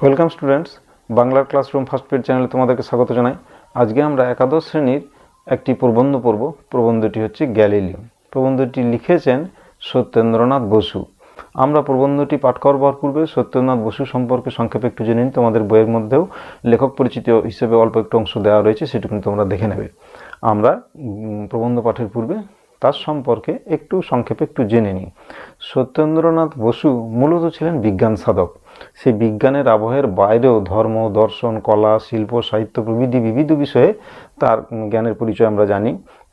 Welcome students, বাংলার classroom first page চ্যানেলে তোমাদেরকে স্বাগত জানাই। আজকে আমরা একাদশ শ্রেণীর একটি প্রবন্ধ পড়ব। প্রবন্ধটি হচ্ছে গ্যালিলিও। প্রবন্ধটি লিখেছেন সত্যেন্দ্রনাথ বসু। আমরা প্রবন্ধটি পাঠ করবার পূর্বে সত্যেন্দ্রনাথ বসু সম্পর্কে সংক্ষেপে একটু জেনে নিই। তোমাদের বইয়ের মধ্যেও লেখক পরিচিতি হিসেবে অল্প একটু অংশ দেওয়া রয়েছে, সেটুকু তোমরা দেখে নেবে। আমরা প্রবন্ধ পাঠের পূর্বে তার সম্পর্কে একটু সংক্ষেপে একটু জেনে নিই। সত্যেন্দ্রনাথ বসু মূলত ছিলেন বিজ্ঞান সাধক। সেই বিজ্ঞানের আবহের বাইরেও ধর্ম, দর্শন, কলা, শিল্প, সাহিত্য প্রভৃতি বিবিধ বিষয়ে তার জ্ঞানের পরিচয় আমরা জানি।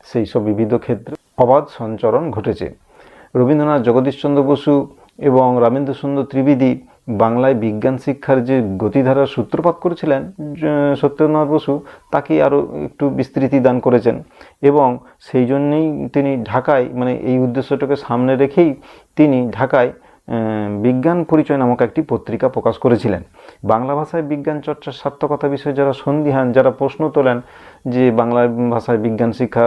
সেই সব বিবিধ ক্ষেত্রে অবাধ সঞ্চরণ ঘটেছে। রবীন্দ্রনাথ, জগদীশচন্দ্র বসু এবং রামেন্দ্র সুন্দর ত্রিবেদী বাংলায় বিজ্ঞান শিক্ষার যে গতিধারার সূত্রপাত করেছিলেন সত্যেন্দ্রনাথ বসু, তাকে আরও একটু বিস্তৃতি দান করেছেন এবং সেই জন্যেই তিনি ঢাকায়, এই উদ্দেশ্যটাকে সামনে রেখেই তিনি ঢাকায় বিজ্ঞান পরিচয় নামক একটি পত্রিকা প্রকাশ করেছিলেন। বাংলা ভাষায় বিজ্ঞান চর্চার সার্থকতা বিষয়ে যারা সন্দিহান, যারা প্রশ্ন তোলেন যে বাংলা ভাষায় বিজ্ঞান শিক্ষা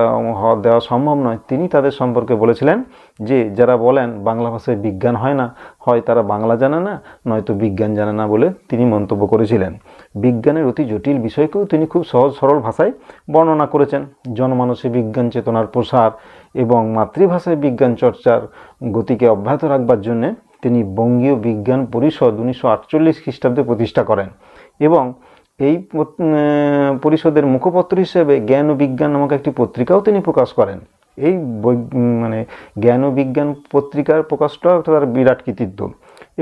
দেওয়া সম্ভব নয়, তিনি তাদের সম্পর্কে বলেছিলেন যে যারা বলেন বাংলা ভাষায় বিজ্ঞান হয় না, হয় তারা বাংলা জানে না, নয়তো বিজ্ঞান জানে না বলে তিনি মন্তব্য করেছিলেন। বিজ্ঞানের অতি জটিল বিষয়কেও তিনি খুব সহজ সরল ভাষায় বর্ণনা করেছেন। জনমানসে বিজ্ঞান চেতনার প্রসার এবং মাতৃভাষায় বিজ্ঞান চর্চার গতিকে অব্যাহত রাখবার জন্যে তিনি বঙ্গীয় বিজ্ঞান পরিষদ 1948 খ্রিস্টাব্দে প্রতিষ্ঠা করেন এবং এই পরিষদের মুখপত্র হিসেবে জ্ঞান ও বিজ্ঞান নামক একটি পত্রিকাও তিনি প্রকাশ করেন। এই জ্ঞান ও বিজ্ঞান পত্রিকার প্রকাশটাও একটা তার বিরাট কৃতিত্ব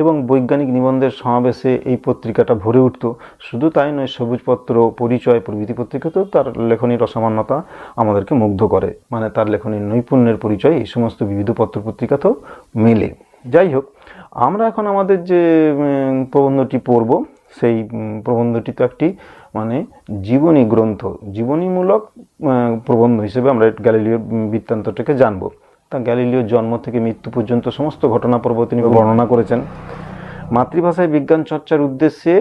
এবং বৈজ্ঞানিক নিবন্ধের সমাবেশে এই পত্রিকাটা ভরে উঠত। শুধু তাই নয়, সবুজপত্র, পরিচয় প্রভৃতি পত্রিকাতেও তার লেখনীর অসামান্যতা আমাদেরকে মুগ্ধ করে। তার লেখনীর নৈপুণ্যের পরিচয় এই সমস্ত বিবিধ পত্র পত্রিকাতেও মেলে। যাই হোক, আমরা এখন আমাদের যে প্রবন্ধটি পড়ব, সেই প্রবন্ধটি তো একটি জীবনী গ্রন্থ, জীবনীমূলক প্রবন্ধ হিসেবে আমরা গ্যালিলিওর বৃত্তান্তটাকে জানব। তা গ্যালিলিওর জন্ম থেকে মৃত্যু পর্যন্ত সমস্ত ঘটনা পর্ব তিনি বর্ণনা করেছেন। মাতৃভাষায় বিজ্ঞান চর্চার উদ্দেশ্যে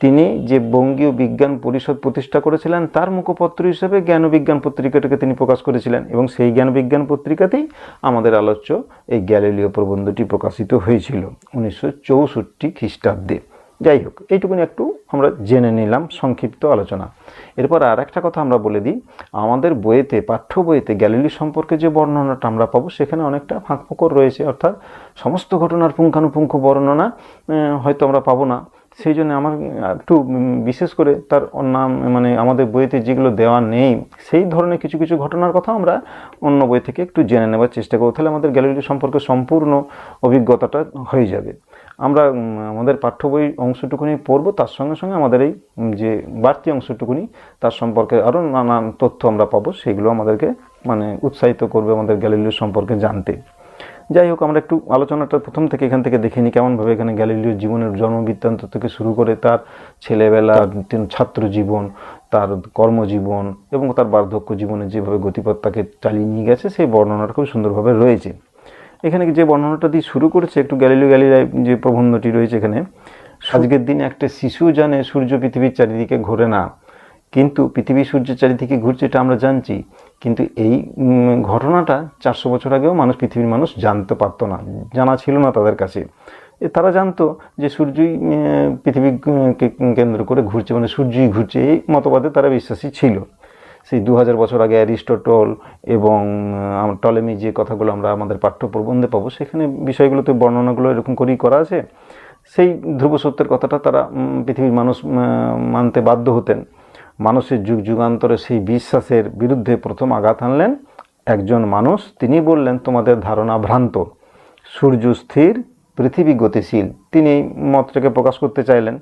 তিনি যে বঙ্গীয় বিজ্ঞান পরিষদ প্রতিষ্ঠা করেছিলেন, তার মুখপত্র হিসেবে জ্ঞান ও বিজ্ঞান পত্রিকাটাকে তিনি প্রকাশ করেছিলেন এবং সেই জ্ঞান বিজ্ঞান পত্রিকাতেই আমাদের আলোচ্য এই গ্যালিলিও প্রবন্ধটি প্রকাশিত হয়েছিল 1964 খ্রিস্টাব্দে। যাই হোক, এইটুকুনি একটু আমরা জেনে নিলাম সংক্ষিপ্ত আলোচনা। এরপর আর একটা কথা আমরা বলে দিই, আমাদের বইয়েতে, পাঠ্য বইয়েতে গ্যালিলিও সম্পর্কে যে বর্ণনাটা আমরা পাবো সেখানে অনেকটা ফাঁকফোকর রয়েছে, অর্থাৎ সমস্ত ঘটনার পুঙ্খানুপুঙ্খ বর্ণনা হয়তো আমরা পাবো না। সেই জন্য আমার একটু বিশেষ করে তার নাম আমাদের বইতে যেগুলো দেওয়া নেই সেই ধরনের কিছু কিছু ঘটনার কথা আমরা অন্য বই থেকে একটু জেনে নেওয়ার চেষ্টা করব, তাহলে আমাদের গ্যালিলিও সম্পর্কে সম্পূর্ণ অভিজ্ঞতাটা হয়ে যাবে। আমরা আমাদের পাঠ্য বই অংশটুকুনি পড়ব, তার সঙ্গে সঙ্গে আমাদের এই যে বাড়তি অংশটুকুনি তার সম্পর্কে আরও নানান তথ্য আমরা পাবো, সেগুলো আমাদেরকে উৎসাহিত করবে আমাদের গ্যালিলিও সম্পর্কে জানতে। যাই হোক, আমরা একটু আলোচনাটা প্রথম থেকে এখান থেকে দেখে নিই কেমনভাবে এখানে গ্যালিলিওর জীবনের জন্মবৃত্তান্ত থেকে শুরু করে তার ছেলেবেলা, ছাত্র জীবন, তার কর্মজীবন এবং তার বার্ধক্য জীবনে যেভাবে গতিপথ তাকে চালিয়ে নিয়ে গেছে সেই বর্ণনাটা খুব সুন্দরভাবে রয়েছে। এখানে যে বর্ণনাটা দিয়ে শুরু করেছে একটু গ্যালিলিও গ্যালিলাই যে প্রবন্ধটি রয়েছে এখানে, আজকের দিনে একটা শিশু জানে সূর্য পৃথিবীর চারিদিকে ঘোরে না, কিন্তু পৃথিবী সূর্যের চারিদিকে ঘুরছে এটা আমরা জানছি, কিন্তু এই ঘটনাটা 400 বছর আগেও পৃথিবীর মানুষ জানতে পারতো না, জানা ছিল না তাদের কাছে। তারা জানতো যে সূর্যই পৃথিবীকে কেন্দ্র করে ঘুরছে, সূর্যই ঘুরছে, এই মতবাদে তারা বিশ্বাসী ছিল। সেই 2000 বছর আগে অ্যারিস্টটল এবং টলেমি যে কথাগুলো আমরা আমাদের পাঠ্য প্রবন্ধে পাবো, সেখানে বিষয়গুলোতে বর্ণনাগুলো এরকম করেই করা আছে। সেই ধ্রুব সত্যের কথাটা তারা পৃথিবীর মানুষ মানতে বাধ্য হতেন। মানুষের যুগ যুগান্তরে সেই বিশ্বাসের বিরুদ্ধে প্রথম আঘাত আনলেন একজন মানুষ। তিনি বললেন, তোমাদের ধারণা ভ্রান্ত, সূর্য স্থির, পৃথিবী গতিশীল। তিনি এই মতটাকে প্রকাশ করতে চাইলেন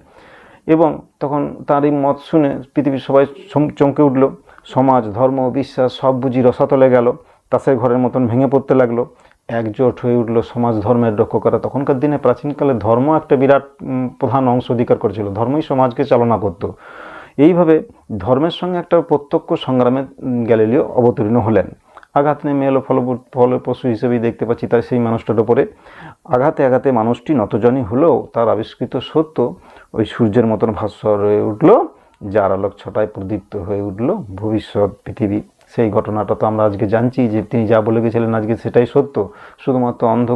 এবং তখন তার এই মত শুনে পৃথিবীর সবাই চমকে উঠল। সমাজ, ধর্ম, বিশ্বাস সব বুঝি রসাতলে গেল, তাসের ঘরের মতন ভেঙে পড়তে লাগলো। একজোট হয়ে উঠল সমাজ ধর্মের রক্ষকরা। তখনকার দিনে প্রাচীনকালে ধর্ম একটা বিরাট প্রধান অংশ অধিকার করেছিল, ধর্মই সমাজকে চালনা করত। এইভাবে ধর্মের সঙ্গে একটা প্রত্যক্ষ সংগ্রামে গ্যালিলিও অবতীর্ণ হলেন। আঘাত নেমে এলো ফলপ্রসূ হিসেবেই দেখতে পাচ্ছি তাই সেই মানুষটার উপরে। আঘাতে আঘাতে মানুষটি নতজানি হলেও তার আবিষ্কৃত সত্য ওই সূর্যের মতন ভাস্বর হয়ে উঠল, যার আলোক ছটায় প্রদীপ্ত হয়ে উঠল ভবিষ্যৎ পৃথিবী। সেই ঘটনাটা তো আমরা আজকে জানছি যে তিনি যা বলে গেছিলেন আজকে সেটাই সত্য। শুধুমাত্র অন্ধ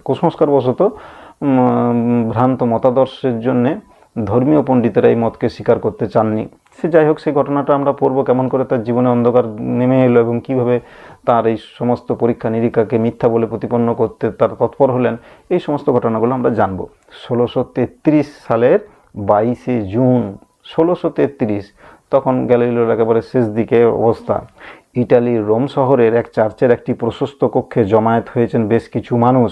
কুসংস্কারবশত ভ্রান্ত মতাদর্শের জন্যে ধর্মীয় পণ্ডিতেরা এই মতকে স্বীকার করতে চাননি। সে যাই হোক, সেই ঘটনাটা আমরা পড়বো, কেমন করে তার জীবনে অন্ধকার নেমে এলো এবং কিভাবে তার এই সমস্ত পরীক্ষা নিরীক্ষাকে মিথ্যা বলে প্রতিপন্ন করতে তার তৎপর হলেন। এই সমস্ত ঘটনাগুলো আমরা জানবো। 1633 সালের 22শে জুন 1633, তখন গ্যালিলিওর একেবারে শেষ দিকে অবস্থা। ইটালির রোম শহরের এক চার্চের একটি প্রশস্ত কক্ষে জমায়েত হয়েছেন বেশ কিছু মানুষ।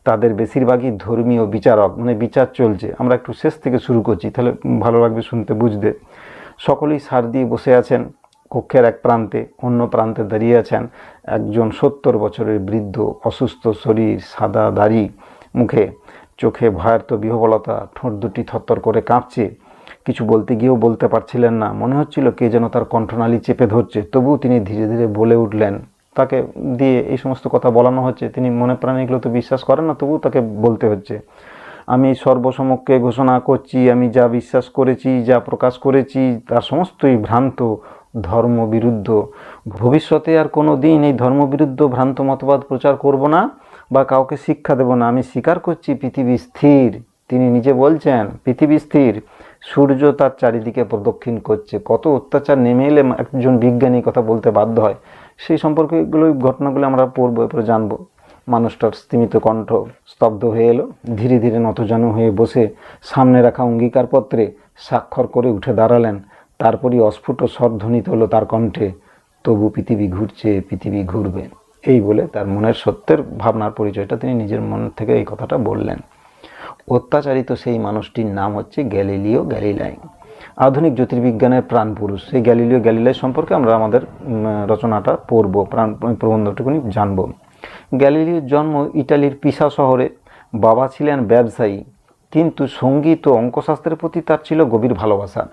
তাদের বেশিরভাগই ধর্মীয় বিচারক, মানে বিচার চলছে। আমরা একটু শেষ থেকে শুরু করছি, তাহলে ভালো লাগবে শুনতে, বুঝতে। সকলেই সার দিয়ে বসে আছেন কক্ষের এক প্রান্তে। অন্য প্রান্তে দাঁড়িয়ে আছেন একজন 70 বছরের বৃদ্ধ, অসুস্থ শরীর, সাদা দাড়ি, মুখে চোখে ভয়ার্ত বিহ্বলতা, ঠোঁট দুটি থরথর করে কাঁপছে। কিছু বলতে গিয়েও বলতে পারছিলেন না, মনে হচ্ছিল কে যেন তার কণ্ঠনালী চেপে ধরছে। তবুও তিনি ধীরে ধীরে বলে উঠলেন। তাকে দিয়ে এই সমস্ত কথা বলানো হচ্ছে, তিনি মনে প্রাণে এগুলো তো বিশ্বাস করেন না, তবুও তাকে বলতে হচ্ছে। আমি সর্বসমক্ষে ঘোষণা করছি, আমি যা বিশ্বাস করেছি, যা প্রকাশ করেছি, তার সমস্তই ভ্রান্ত, ধর্মবিরুদ্ধ। ভবিষ্যতে আর কোনো দিন এই ধর্মবিরুদ্ধ ভ্রান্ত মতবাদ প্রচার করব না বা কাউকে শিক্ষা দেব না। আমি স্বীকার করছি পৃথিবী স্থির। তিনি নিজে বলছেন পৃথিবী স্থির, সূর্য তার চারিদিকে প্রদক্ষিণ করছে। কত অত্যাচার নেমে এলে একজন বিজ্ঞানী কথা বলতে বাধ্য হয়, সেই সম্পর্কে এগুলো ঘটনাগুলো আমরা পড়বো, এরপরে জানবো। মানুষটার স্তিমিত কণ্ঠ স্তব্ধ হয়ে এলো। ধীরে ধীরে নতজানু হয়ে বসে সামনে রাখা অঙ্গীকারপত্রে স্বাক্ষর করে উঠে দাঁড়ালেন। তারপরই অস্ফুট স্বর ধ্বনিত হলো তার কণ্ঠে, তবু পৃথিবী ঘুরছে, পৃথিবী ঘুরবে। এই বলে তার মনের সত্যের ভাবনার পরিচয়টা তিনি নিজের মন থেকে এই কথাটা বললেন। অত্যাচারিত সেই মানুষটির নাম হচ্ছে গ্যালিলিও গ্যালিলাই, আধুনিক জ্যোতির্বিজ্ঞানের প্রাণপুরুষ। সেই গ্যালিলিও গ্যালিলাই সম্পর্কে আমরা আমাদের রচনাটা পড়ব, প্রবন্ধটুকুনি জানব। গ্যালিলিওর জন্ম ইটালির পিসা শহরে। বাবা ছিলেন ব্যবসায়ী, কিন্তু সঙ্গীত ও অঙ্কশাস্ত্রের প্রতি তার ছিল গভীর ভালোবাসা।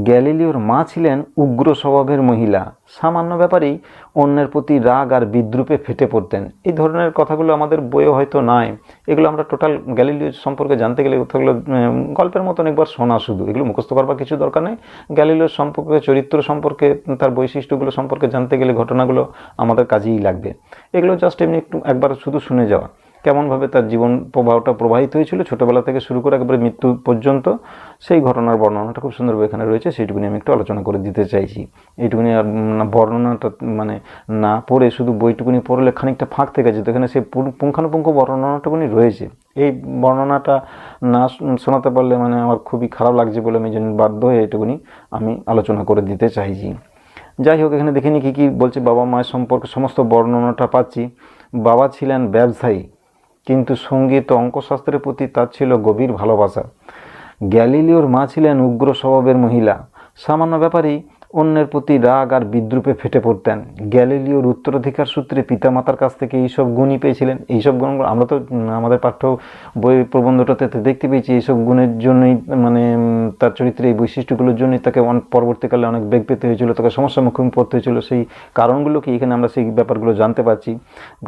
গ্যালিলিওর মা ছিলেন উগ্র স্বভাবের মহিলা। সামান্য ব্যাপারেই অন্যের প্রতি রাগ আর বিদ্রুপে ফেটে পড়তেন। এই ধরনের কথাগুলো আমাদের বইয়ে হয়তো নয়। এগুলো আমরা টোটাল গ্যালিলিও সম্পর্কে জানতে গেলে কথাগুলো গল্পের মতন একবার শোনা, শুধু এগুলো মুখস্থ করবার কিছু দরকার নেই। গ্যালিলিওর সম্পর্কে, চরিত্র সম্পর্কে, তার বৈশিষ্ট্যগুলো সম্পর্কে জানতে গেলে ঘটনাগুলো আমাদের কাজেই লাগবে। এগুলো জাস্ট এমনি একটু একবার শুধু শুনে যাওয়া, কেমনভাবে তার জীবন প্রবাহটা প্রবাহিত হয়েছিল ছোটোবেলা থেকে শুরু করে একেবারে মৃত্যু পর্যন্ত, সেই ঘটনার বর্ণনাটা খুব সুন্দরভাবে এখানে রয়েছে। সেইটুকুনি আমি একটু আলোচনা করে দিতে চাইছি। এইটুকুনি আর বর্ণনাটা মানে না পড়ে শুধু বইটুকুনি পড়লে খানিকটা ফাঁক থেকে যেত, এখানে সেই পুঙ্খানুপুঙ্খ বর্ণনাটুকুনি রয়েছে। এই বর্ণনাটা না শোনাতে পারলে মানে আমার খুবই খারাপ লাগছে বলে আমি জন্য বাধ্য হয়ে এইটুকুনি আমি আলোচনা করে দিতে চাইছি। যাই হোক, এখানে দেখে নিই কী কী বলছে। বাবা মায়ের সম্পর্কে সমস্ত বর্ণনাটা পাচ্ছি। বাবা ছিলেন ব্যবসায়ী, কিন্তু সঙ্গীত ও অঙ্কশাস্ত্রের প্রতি তার ছিল গভীর ভালোবাসা। গ্যালিলিওর মা ছিলেন উগ্র স্বভাবের মহিলা। সামান্য ব্যাপারেই অন্যের প্রতি রাগ আর বিদ্রুপে ফেটে পড়তেন। গ্যালিলিওর উত্তরাধিকার সূত্রে পিতামাতার কাছ থেকে এইসব গুণই পেয়েছিলেন। এইসব গুণগুলো আমরা তো আমাদের পাঠ্য বই প্রবন্ধটাতে দেখতে পেয়েছি। এইসব গুণের জন্যই মানে তার চরিত্রে এই বৈশিষ্ট্যগুলোর জন্যই তাকে পরবর্তীকালে অনেক বেগ পেতে হয়েছিল, তাকে সমস্যার মুখোমুখি পড়তে হয়েছিল। সেই কারণগুলো কি এখানে আমরা সেই ব্যাপারগুলো জানতে পারছি।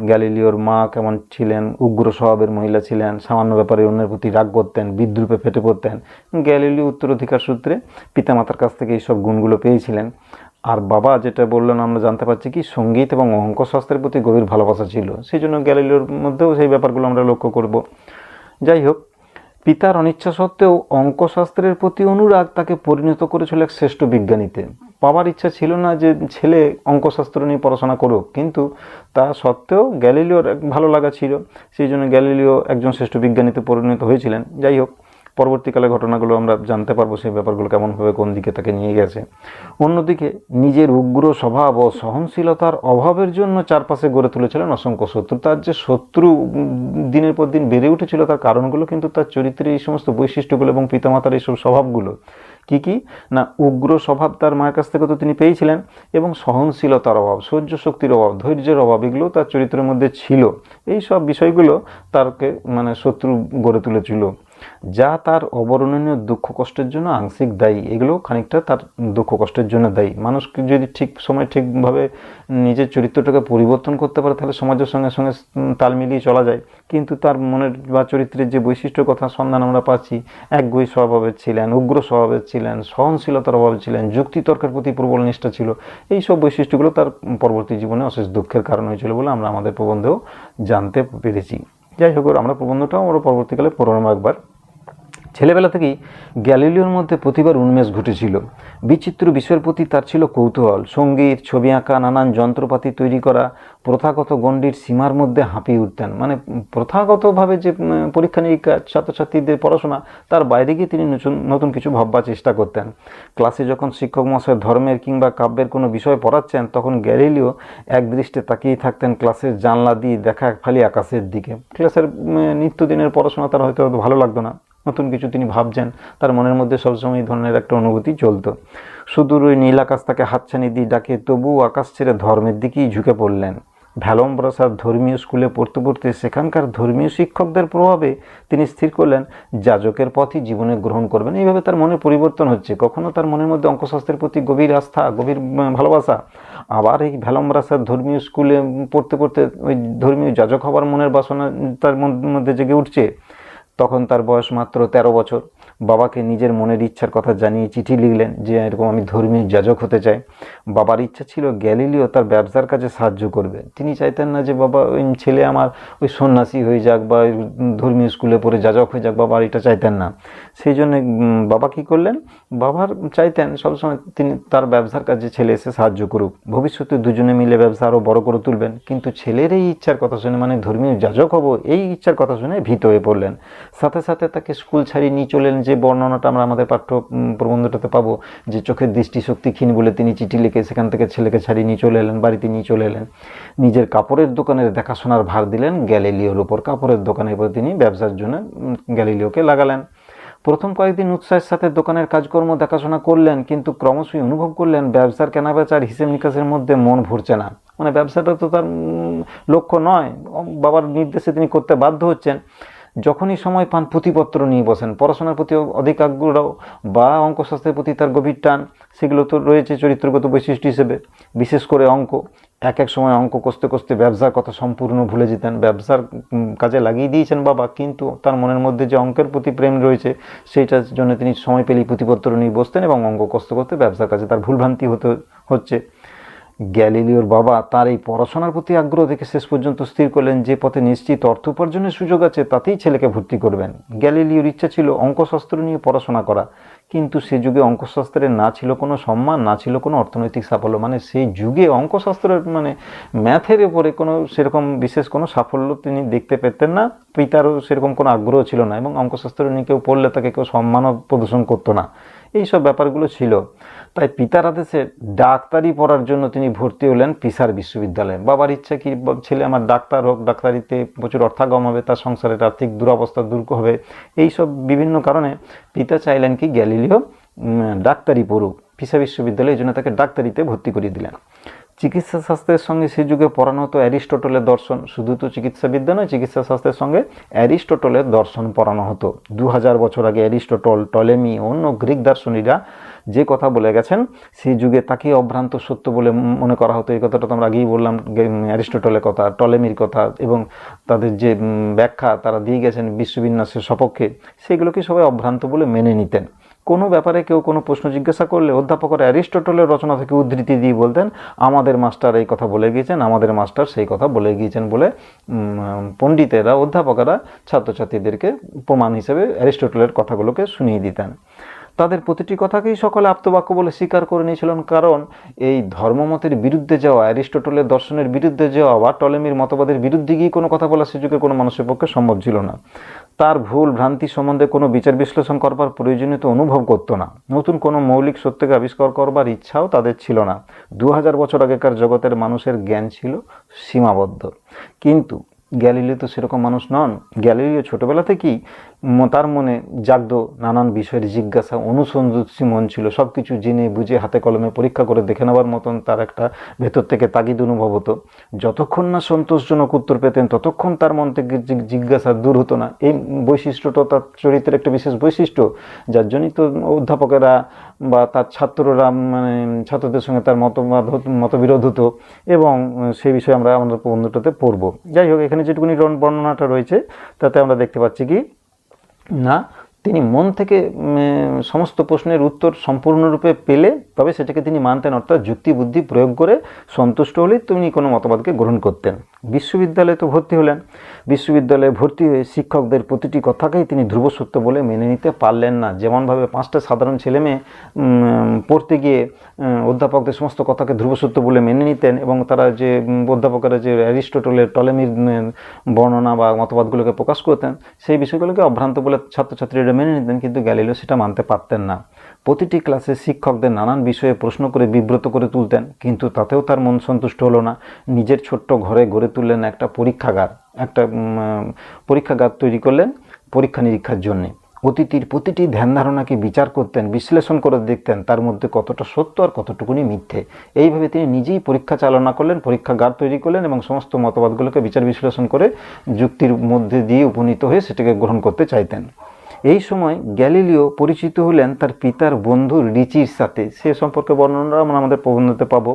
গ্যালিলিওর মা কেমন ছিলেন, উগ্র স্বভাবের মহিলা ছিলেন, সামান্য ব্যাপারে অন্যের প্রতি রাগ করতেন, বিদ্রুপে ফেটে পড়তেন। গ্যালিলিও উত্তরাধিকার সূত্রে পিতামাতার কাছ থেকে এইসব গুণগুলো পেয়েছিলেন। আর বাবা যেটা বললেন আমরা জানতে পারছি কি সঙ্গীত এবং অঙ্কশাস্ত্রের প্রতি গভীর ভালোবাসা ছিল। সেই জন্য গ্যালিলিওর মধ্যেও সেই ব্যাপারগুলো আমরা লক্ষ্য করব। যাই হোক, পিতার অনিচ্ছা সত্ত্বেও অঙ্কশাস্ত্রের প্রতি অনুরাগ তাকে পরিণত করেছিল এক শ্রেষ্ঠ বিজ্ঞানীতে। বাবার ইচ্ছা ছিল না যে ছেলে অঙ্কশাস্ত্র নিয়ে পড়াশোনা করুক, কিন্তু তা সত্ত্বেও গ্যালিলিওর ভালো লাগা ছিল। সেই জন্য গ্যালিলিও একজন শ্রেষ্ঠ বিজ্ঞানীতে পরিণত হয়েছিলেন। যাই হোক, পরবর্তীকালে ঘটনাগুলো আমরা জানতে পারবো, সেই ব্যাপারগুলো কেমনভাবে কোন দিকে তাকে নিয়ে গেছে। অন্যদিকে নিজের উগ্র স্বভাব ও সহনশীলতার অভাবের জন্য চারপাশে গড়ে তুলেছিলেন অসংখ্য শত্রু। তার যে শত্রু দিনের পর দিন বেড়ে উঠেছিল, তার কারণগুলো কিন্তু তার চরিত্রের এই সমস্ত বৈশিষ্ট্যগুলো এবং পিতামাতার এইসব স্বভাবগুলো। কি না, উগ্র স্বভাব তার মায়ের কাছ থেকে তো তিনি পেয়েছিলেন, এবং সহনশীলতার অভাব, সহ্য শক্তির অভাব, ধৈর্যের অভাব, এগুলো তার চরিত্রের মধ্যে ছিল। এই সব বিষয়গুলো তারকে মানে শত্রু গড়ে তুলেছিল, যা তার অবর্ণনীয় দুঃখ কষ্টের জন্য আংশিক দায়ী। এগুলো খানিকটা তার দুঃখ কষ্টের জন্য দায়ী। মানুষকে যদি ঠিক সময় ঠিকভাবে নিজের চরিত্রটাকে পরিবর্তন করতে পারে, তাহলে সমাজের সঙ্গে সঙ্গে তাল মিলিয়ে চলা যায়। কিন্তু তার মনের বা চরিত্রের যে বৈশিষ্ট্য কথা সন্ধান আমরা পাচ্ছি, একগুঁয়ে স্বভাবের ছিলেন, উগ্র স্বভাবের ছিলেন, সহনশীলতার অভাব ছিলেন, যুক্তিতর্কের প্রতি প্রবল নিষ্ঠা ছিল। এই সব বৈশিষ্ট্যগুলো তার পরবর্তী জীবনে অশেষ দুঃখের কারণ হয়েছিল বলে আমরা আমাদের প্রবন্ধেও জানতে পেরেছি। যাই হোক, আমরা প্রবন্ধটাও আমরা পরবর্তীকালে পড়লাম একবার। ছেলেবেলা থেকেই গ্যালিলিওর মধ্যে প্রতিভার উন্মেষ ঘটেছিল। বিচিত্র বিষয়ের প্রতি তার ছিল কৌতূহল। সঙ্গীত, ছবি আঁকা, নানান যন্ত্রপাতি তৈরি করা, প্রথাগত গণ্ডির সীমার মধ্যে হাঁপিয়ে উঠতেন। মানে প্রথাগতভাবে যে পরীক্ষা নিরীক্ষা, ছাত্রছাত্রীদের পড়াশোনা, তার বাইরে গিয়ে তিনি নতুন কিছু ভাববার চেষ্টা করতেন। ক্লাসে যখন শিক্ষক মহাশয় ধর্মের কিংবা কাব্যের কোনো বিষয় পড়াচ্ছেন, তখন গ্যালিলিও একদৃষ্টে তাকিয়ে থাকতেন ক্লাসের জানলা দিয়ে দেখা ফালি আকাশের দিকে। ক্লাসের নিত্যদিনের পড়াশোনা তার হয়তো ভালো লাগতো না, নতুন কিছু তিনি ভাবছেন, তার মনের মধ্যে সবসময় এই ধরনের একটা অনুভূতি চলতো। সুদূর ওই নীল আকাশ তাকে হাতছানি দিয়ে ডাকে, তবুও আকাশ ছেড়ে ধর্মের দিকেই ঝুঁকে পড়লেন। ভ্যালম্ব্রাসার ধর্মীয় স্কুলে পড়তে পড়তে সেখানকার ধর্মীয় শিক্ষকদের প্রভাবে তিনি স্থির করলেন যাজকের পথই জীবনে গ্রহণ করবেন। এইভাবে তার মনে পরিবর্তন হচ্ছে। কখনো তার মনের মধ্যে অঙ্কশাস্ত্রের প্রতি গভীর আস্থা, গভীর ভালোবাসা, আবার এই ভ্যালম্ব্রাসার ধর্মীয় স্কুলে পড়তে পড়তে ওই ধর্মীয় যাজক হবার মনের বাসনা তার মধ্যে জেগে উঠছে। তখন তার বয়স মাত্র 13 বছর। বাবাকে নিজের মনের ইচ্ছার কথা জানিয়ে চিঠি লিখলেন যে এরকম আমি ধর্মীয় যাজক হতে চাই। বাবার ইচ্ছা ছিল গ্যালিলিও তার ব্যবসার কাজে সাহায্য করবে। তিনি চাইতেন না যে বাবা ওই ছেলে আমার ওই সন্ন্যাসী হয়ে যাক বা ধর্মীয় স্কুলে পড়ে যাজক হয়ে যাক, বাবা এটা চাইতেন না। সেই জন্য বাবা কী করলেন, বাবার চাইতেন সবসময় তিনি তার ব্যবসার কাজে ছেলে এসে সাহায্য করুক, ভবিষ্যতে দুজনে মিলে ব্যবসা আরও বড় করে তুলবেন। কিন্তু ছেলের এই ইচ্ছার কথা শুনে, মানে ধর্মীয় যাজক হব এই ইচ্ছার কথা শুনে ভীত হয়ে পড়লেন। সাথে সাথে তাকে স্কুল ছাড়িয়ে নিয়ে চলেন, যে বর্ণনাটা আমরা আমাদের পাঠ্য প্রবন্ধটাতে পাবো, যে চোখের দৃষ্টিশক্তি ক্ষীণ বলে তিনি চিঠি লিখে সেখান থেকে ছেলেকে ছাড়িয়ে নিয়ে চলে এলেন, বাড়িতে নিয়ে চলে এলেন। নিজের কাপড়ের দোকানের দেখাশোনার ভার দিলেন গ্যালিলিওর উপর। কাপড়ের দোকানের উপর তিনি ব্যবসার জন্য গ্যালিলিওকে লাগালেন। প্রথম কয়েকদিন উৎসাহের সাথে দোকানের কাজকর্ম দেখাশোনা করলেন, কিন্তু ক্রমশই অনুভব করলেন ব্যবসার কেনাবেচার হিসেব নিকাশের মধ্যে মন ভরছে না। মানে ব্যবসাটা তো তার লক্ষ্য নয়, বাবার নির্দেশে তিনি করতে বাধ্য হচ্ছেন। যখনই সময় পান পুঁথিপত্র নিয়ে বসেন, পড়াশোনার প্রতি অধিক আগ্রহ বা অঙ্কশাস্ত্রের প্রতি তার গভীর টান, সেগুলো তো রয়েছে চরিত্রগত বৈশিষ্ট্য হিসেবে। বিশেষ করে অঙ্ক, এক এক সময় অঙ্ক কষতে কষতে ব্যবসার কথা সম্পূর্ণ ভুলে যেতেন। ব্যবসার কাজে লাগিয়ে দিয়েছেন বাবা, কিন্তু তার মনের মধ্যে যে অঙ্কের প্রতি প্রেম রয়েছে সেইটার জন্য তিনি সময় পেলেই পুঁথিপত্র নিয়ে বসতেন এবং অঙ্ক কষতে কষতে ব্যবসার কাজে তার ভুলভ্রান্তি হচ্ছে। গ্যালিলিওর বাবা তার এই পড়াশোনার প্রতি আগ্রহ দেখে শেষ পর্যন্ত স্থির করলেন যে পথে নিশ্চিত অর্থ উপার্জনের সুযোগ আছে তাতেই ছেলেকে ভর্তি করবেন। গ্যালিলিওর ইচ্ছা ছিল অঙ্কশাস্ত্র নিয়ে পড়াশোনা করা, কিন্তু সে যুগে অঙ্কশাস্ত্রের না ছিল কোনো সম্মান, না ছিল কোনো অর্থনৈতিক সাফল্য। মানে সেই যুগে অঙ্কশাস্ত্রের মানে ম্যাথের উপরে কোনো সেরকম বিশেষ কোনো সাফল্য তিনি দেখতে পেতেন না। পিতারও সেরকম কোনো আগ্রহ ছিল না, এবং অঙ্কশাস্ত্র নিয়ে কেউ পড়লে তাকে কেউ সম্মানও প্রদর্শন করতো না। এইসব ব্যাপারগুলো ছিল। তাই পিতার আদেশে ডাক্তারি পড়ার জন্য তিনি ভর্তি হলেন পিসার বিশ্ববিদ্যালয়ে। বাবার ইচ্ছা কি, ছেলে আমার ডাক্তার হোক, ডাক্তারিতে প্রচুর অর্থাগম হবে, তার সংসারের আর্থিক দুরবস্থা দূর হবে। এইসব বিভিন্ন কারণে পিতা চাইলেন কি গ্যালিলিও ডাক্তারি পড়ুক। পিসা বিশ্ববিদ্যালয়ে এই জন্য তাকে ডাক্তারিতে ভর্তি করিয়ে দিলেন। চিকিৎসা শাস্ত্রের সঙ্গে সে যুগে পড়ানো হতো অ্যারিস্টটলের দর্শন। শুধু তো চিকিৎসাবিদ্যা নয়, চিকিৎসা শাস্ত্রের সঙ্গে অ্যারিস্টটলের দর্শন পড়ানো হতো। 2000 বছর আগে অ্যারিস্টটল, টলেমি, অন্য গ্রিক দার্শনিকরা যে কথা বলে গেছেন সেই যুগে তাকে অভ্রান্ত সত্য বলে মনে করা হতো। এই কথাটা তো আমরা আগেই বললাম, অ্যারিস্টটলের কথা, টলেমির কথা এবং তাদের যে ব্যাখ্যা তারা দিয়ে গেছেন বিশ্ববিন্যাসের সপক্ষে, সেগুলোকে সবাই অভ্রান্ত বলে মেনে নিতেন। কোনো ব্যাপারে কেউ কোনো প্রশ্ন জিজ্ঞাসা করলে অধ্যাপকরা অ্যারিস্টটলের রচনা থেকে উদ্ধৃতি দিয়ে বলতেন, আমাদের মাস্টার এই কথা বলে গিয়েছেন, আমাদের মাস্টার সেই কথা বলে গিয়েছেন বলে পণ্ডিতেরা, অধ্যাপকেরা ছাত্রছাত্রীদেরকে প্রমাণ হিসেবে অ্যারিস্টটলের কথাগুলোকে শুনিয়ে দিতেন। তাদের প্রতিটি কথাকেই সকলে আপ্তবাক্য বলে স্বীকার করে নিয়েছিলেন, কারণ এই ধর্মমতের বিরুদ্ধে যাওয়া, অ্যারিস্টটলের দর্শনের বিরুদ্ধে যাওয়া বা টলেমির মতবাদের বিরুদ্ধে গিয়ে কোনো কথা বলা সে যুগে কোনো মানুষের পক্ষে সম্ভব ছিল না। তার ভুল ভ্রান্তি সম্বন্ধে কোনো বিচার বিশ্লেষণ করবার প্রয়োজনীয়তা অনুভব করতো না। নতুন কোনো মৌলিক সত্যকে আবিষ্কার করবার ইচ্ছাও তাদের ছিল না। 2000 বছর আগেকার জগতের মানুষের জ্ঞান ছিল সীমাবদ্ধ, কিন্তু গ্যালিলিও তো সেরকম মানুষ নন। গ্যালিলিও ছোটবেলা থেকেই তার মনে জাগত নানান বিষয়ের জিজ্ঞাসা, অনুসন্ধিৎসু মন ছিল। সব কিছু জেনে বুঝে হাতে কলমে পরীক্ষা করে দেখে নেওয়ার মতন তার একটা ভেতর থেকে তাগিদ অনুভব হতো। যতক্ষণ না সন্তোষজনক উত্তর পেতেন ততক্ষণ তার মন থেকে জিজ্ঞাসা দূর হতো না। এই বৈশিষ্ট্যটা তার চরিত্রের একটা বিশেষ বৈশিষ্ট্য, যার জন্যই তো অধ্যাপকেরা বা তার ছাত্ররা মানে ছাত্রদের সঙ্গে তার মতবিরোধ হতো, এবং সেই বিষয়ে আমরা আমাদের প্রবন্ধটাতে পড়ব। যাই হোক, এখানে যেটুকুনি বর্ণনাটা রয়েছে তাতে আমরা দেখতে পাচ্ছি কি না, তিনি মন থেকে সমস্ত প্রশ্নের উত্তর সম্পূর্ণরূপে পেলে তবে সেটাকে তিনি মানতেন, অর্থাৎ যুক্তি বুদ্ধি প্রয়োগ করে সন্তুষ্ট হলেই তিনি কোনো মতবাদকে গ্রহণ করতেন। বিশ্ববিদ্যালয়ে তো ভর্তি হলেন। বিশ্ববিদ্যালয়ে ভর্তি হয়ে শিক্ষকদের প্রতিটি কথাকেই তিনি ধ্রুব সত্য বলে মেনে নিতে পারলেন না। যেমনভাবে 5টা সাধারণ ছেলেমেয়ে পড়তে গিয়ে অধ্যাপকদের সমস্ত কথাকে ধ্রুব সত্য বলে মেনে নিতেন এবং তারা যে অধ্যাপকেরা যে অ্যারিস্টটলের টলেমির বর্ণনা বা মতবাদগুলোকে প্রকাশ করতেন সেই বিষয়গুলোকে অভ্রান্ত বলে ছাত্রছাত্রীরা মেনে নিতেন, কিন্তু গ্যালিলিও সেটা মানতে পারতেন না। প্রতিটি ক্লাসে শিক্ষকদের নানান বিষয়ে প্রশ্ন করে বিব্রত করে তুলতেন, কিন্তু তাতেও তার মন সন্তুষ্ট হলো না। নিজের ছোট্ট ঘরে গড়ে তুললেন একটা পরীক্ষাগার তৈরি করলেন পরীক্ষা নিরীক্ষার জন্যে। অতিথির প্রতিটি ধ্যান ধারণাকে বিচার করতেন, বিশ্লেষণ করে দেখতেন তার মধ্যে কতটা সত্য আর কতটুকুনি মিথ্যে। এইভাবে তিনি নিজেই পরীক্ষা চালনা করলেন, পরীক্ষাগার তৈরি করলেন এবং সমস্ত মতবাদগুলোকে বিচার বিশ্লেষণ করে যুক্তির মধ্যে দিয়ে উপনীত হয়ে সেটাকে গ্রহণ করতে চাইতেন। এই সময় গ্যালিলিও পরিচিত হলেন তার পিতার বন্ধু রিচির সাথে। সে সম্পর্কে বর্ণনা আমরা আমাদের প্রবন্ধতে পাবো।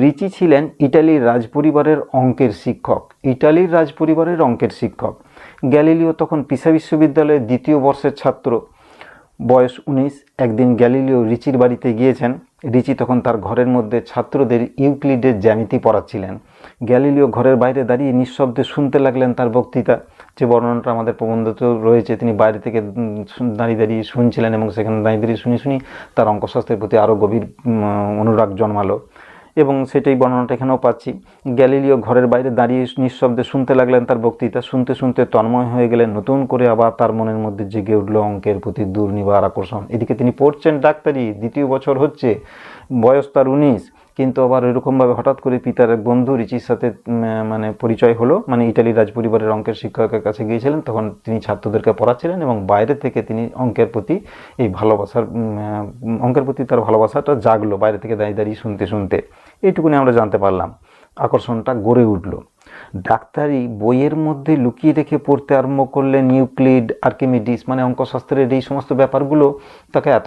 রিচি ছিলেন ইটালির রাজপরিবারের অঙ্কের শিক্ষক। গ্যালিলিও তখন পিসা বিশ্ববিদ্যালয়ের 2য় বর্ষের ছাত্র, বয়স 19। একদিন গ্যালিলিও রিচির বাড়িতে গিয়েছেন। রিচি তখন তার ঘরের মধ্যে ছাত্রদের ইউক্লিডের জ্যামিতি পড়াচ্ছিলেন। গ্যালিলিও ঘরের বাইরে দাঁড়িয়ে নিঃশব্দে শুনতে লাগলেন তার বক্তৃতা, যে বর্ণনাটা আমাদের প্রবন্ধতেও রয়েছে। তিনি বাইরে থেকে দাঁড়িয়ে শুনছিলেন এবং সেখানে দাঁড়িয়ে শুনি তার অঙ্কশাস্ত্রের প্রতি আরও গভীর অনুরাগ জন্মালো এবং সেটাই বর্ণনাটা এখানেও পাচ্ছি। গ্যালিলিও ঘরের বাইরে দাঁড়িয়ে নিঃশব্দে শুনতে লাগলেন তার বক্তৃতা। শুনতে শুনতে তন্ময় হয়ে গেলেন। নতুন করে আবার তার মনের মধ্যে জেগে উঠল অঙ্কের প্রতি দুর্নিবার আকর্ষণ। এদিকে তিনি পড়ছেন ডাক্তারি, 2য় বছর হচ্ছে, বয়স তার 19, কিন্তু আবার এরকমভাবে হঠাৎ করে পিতার এক বন্ধু রিচির সাথে পরিচয় হলো। ইটালির রাজপরিবারের অঙ্কের শিক্ষকের কাছে গিয়েছিলেন, তখন তিনি ছাত্রদেরকে পড়াচ্ছিলেন এবং বাইরে থেকে তিনি অঙ্কের প্রতি তার ভালোবাসাটা জাগলো বাইরে থেকে দাঁড়িয়ে শুনতে। এইটুকুনি আমরা জানতে পারলাম। আকর্ষণটা গড়ে উঠল। ডাক্তারি বইয়ের মধ্যে লুকিয়ে রেখে পড়তে আরম্ভ করলেন ইউক্লিড, আর্কিমিডিস, অঙ্কশাস্ত্রের এই সমস্ত ব্যাপারগুলো তাকে এত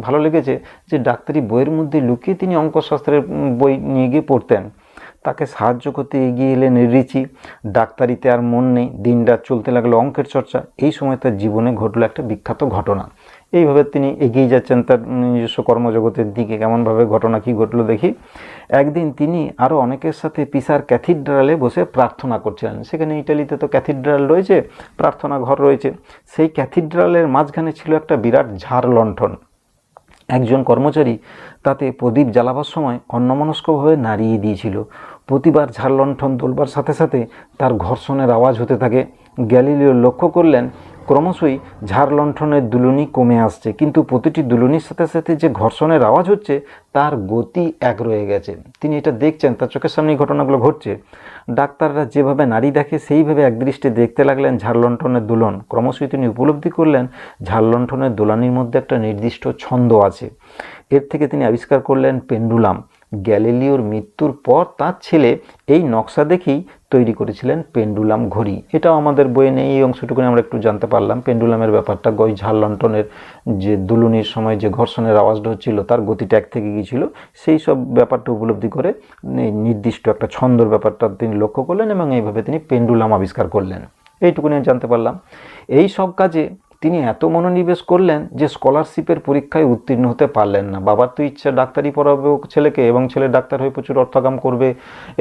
ভালো লেগেছে যে ডাক্তারি বইয়ের মধ্যে লুকিয়ে তিনি অঙ্কশাস্ত্রের বই নিয়ে গিয়ে পড়তেন। তাকে সাহায্য করতে এগিয়ে এলেন রিচি। ডাক্তারিতে আর মন নেই, দিনরাত চলতে লাগলো অঙ্কের চর্চা। এই সময় তার জীবনে ঘটলো একটা বিখ্যাত ঘটনা। এইভাবে তিনি এগিয়ে যাচ্ছেন তার নিজস্ব কর্মজগতের দিকে। কেমনভাবে ঘটনা কি ঘটলো দেখি। একদিন তিনি আরও অনেকের সাথে পিসার ক্যাথিড্রালে বসে প্রার্থনা করছিলেন। সেখানে ইটালিতে তো ক্যাথিড্রাল রয়েছে, প্রার্থনা ঘর রয়েছে। সেই ক্যাথিড্রালের মাঝখানে ছিল একটা বিরাট ঝাড় লণ্ঠন। একজন কর্মচারী তাতে প্রদীপ জ্বালাবার সময় অন্যমনস্কভাবে নাড়িয়ে দিয়েছিল। প্রতিবার ঝাড় লণ্ঠন তোলবার সাথে সাথে তার ঘর্ষণের আওয়াজ হতে থাকে। গ্যালিলিও লক্ষ্য করলেন ক্রমশই ঝাড় লণ্ঠনের দুলুনি কমে আসছে, কিন্তু প্রতিটি দুলুনির সাথে সাথে যে ঘর্ষণের আওয়াজ হচ্ছে তার গতি এক রয়ে গেছে। তিনি এটা দেখছেন, তার চোখের সামনেই ঘটনাগুলো ঘটছে। ডাক্তাররা যেভাবে নাড়ি দেখে সেইভাবে একদৃষ্টে দেখতে লাগলেন ঝাড় লণ্ঠনের দোলন। ক্রমশই তিনি উপলব্ধি করলেন ঝাড় লণ্ঠনের দোলানির মধ্যে একটা নির্দিষ্ট ছন্দ আছে। এর থেকে তিনি আবিষ্কার করলেন পেন্ডুলাম। গ্যালিলিওর মৃত্যুর পর তার ছেলে এই নকশা দেখেই তৈরি করেছিলেন পেন্ডুলাম ঘড়ি। এটাও আমাদের বইয়ে নেই, এই অংশটুকুনি আমরা একটু জানতে পারলাম পেন্ডুলামের ব্যাপারটা। ঝাড় লণ্ঠনের যে দুলুনির সময় যে ঘর্ষণের আওয়াজটা হচ্ছিল তার গতিটা এক থেকে গিয়েছিল, সেই সব ব্যাপারটা উপলব্ধি করে নির্দিষ্ট একটা ছন্দর ব্যাপারটা তিনি লক্ষ্য করলেন এবং এইভাবে তিনি পেন্ডুলাম আবিষ্কার করলেন। এইটুকুনি জানতে পারলাম। এই সব কাজে তিনি এত মনোনিবেশ করলেন যে স্কলারশিপের পরীক্ষায় উত্তীর্ণ হতে পারলেন না। বাবার তো ইচ্ছা ডাক্তারি পড়াবে ছেলেকে এবং ছেলে ডাক্তার হয়ে প্রচুর অর্থকাম করবে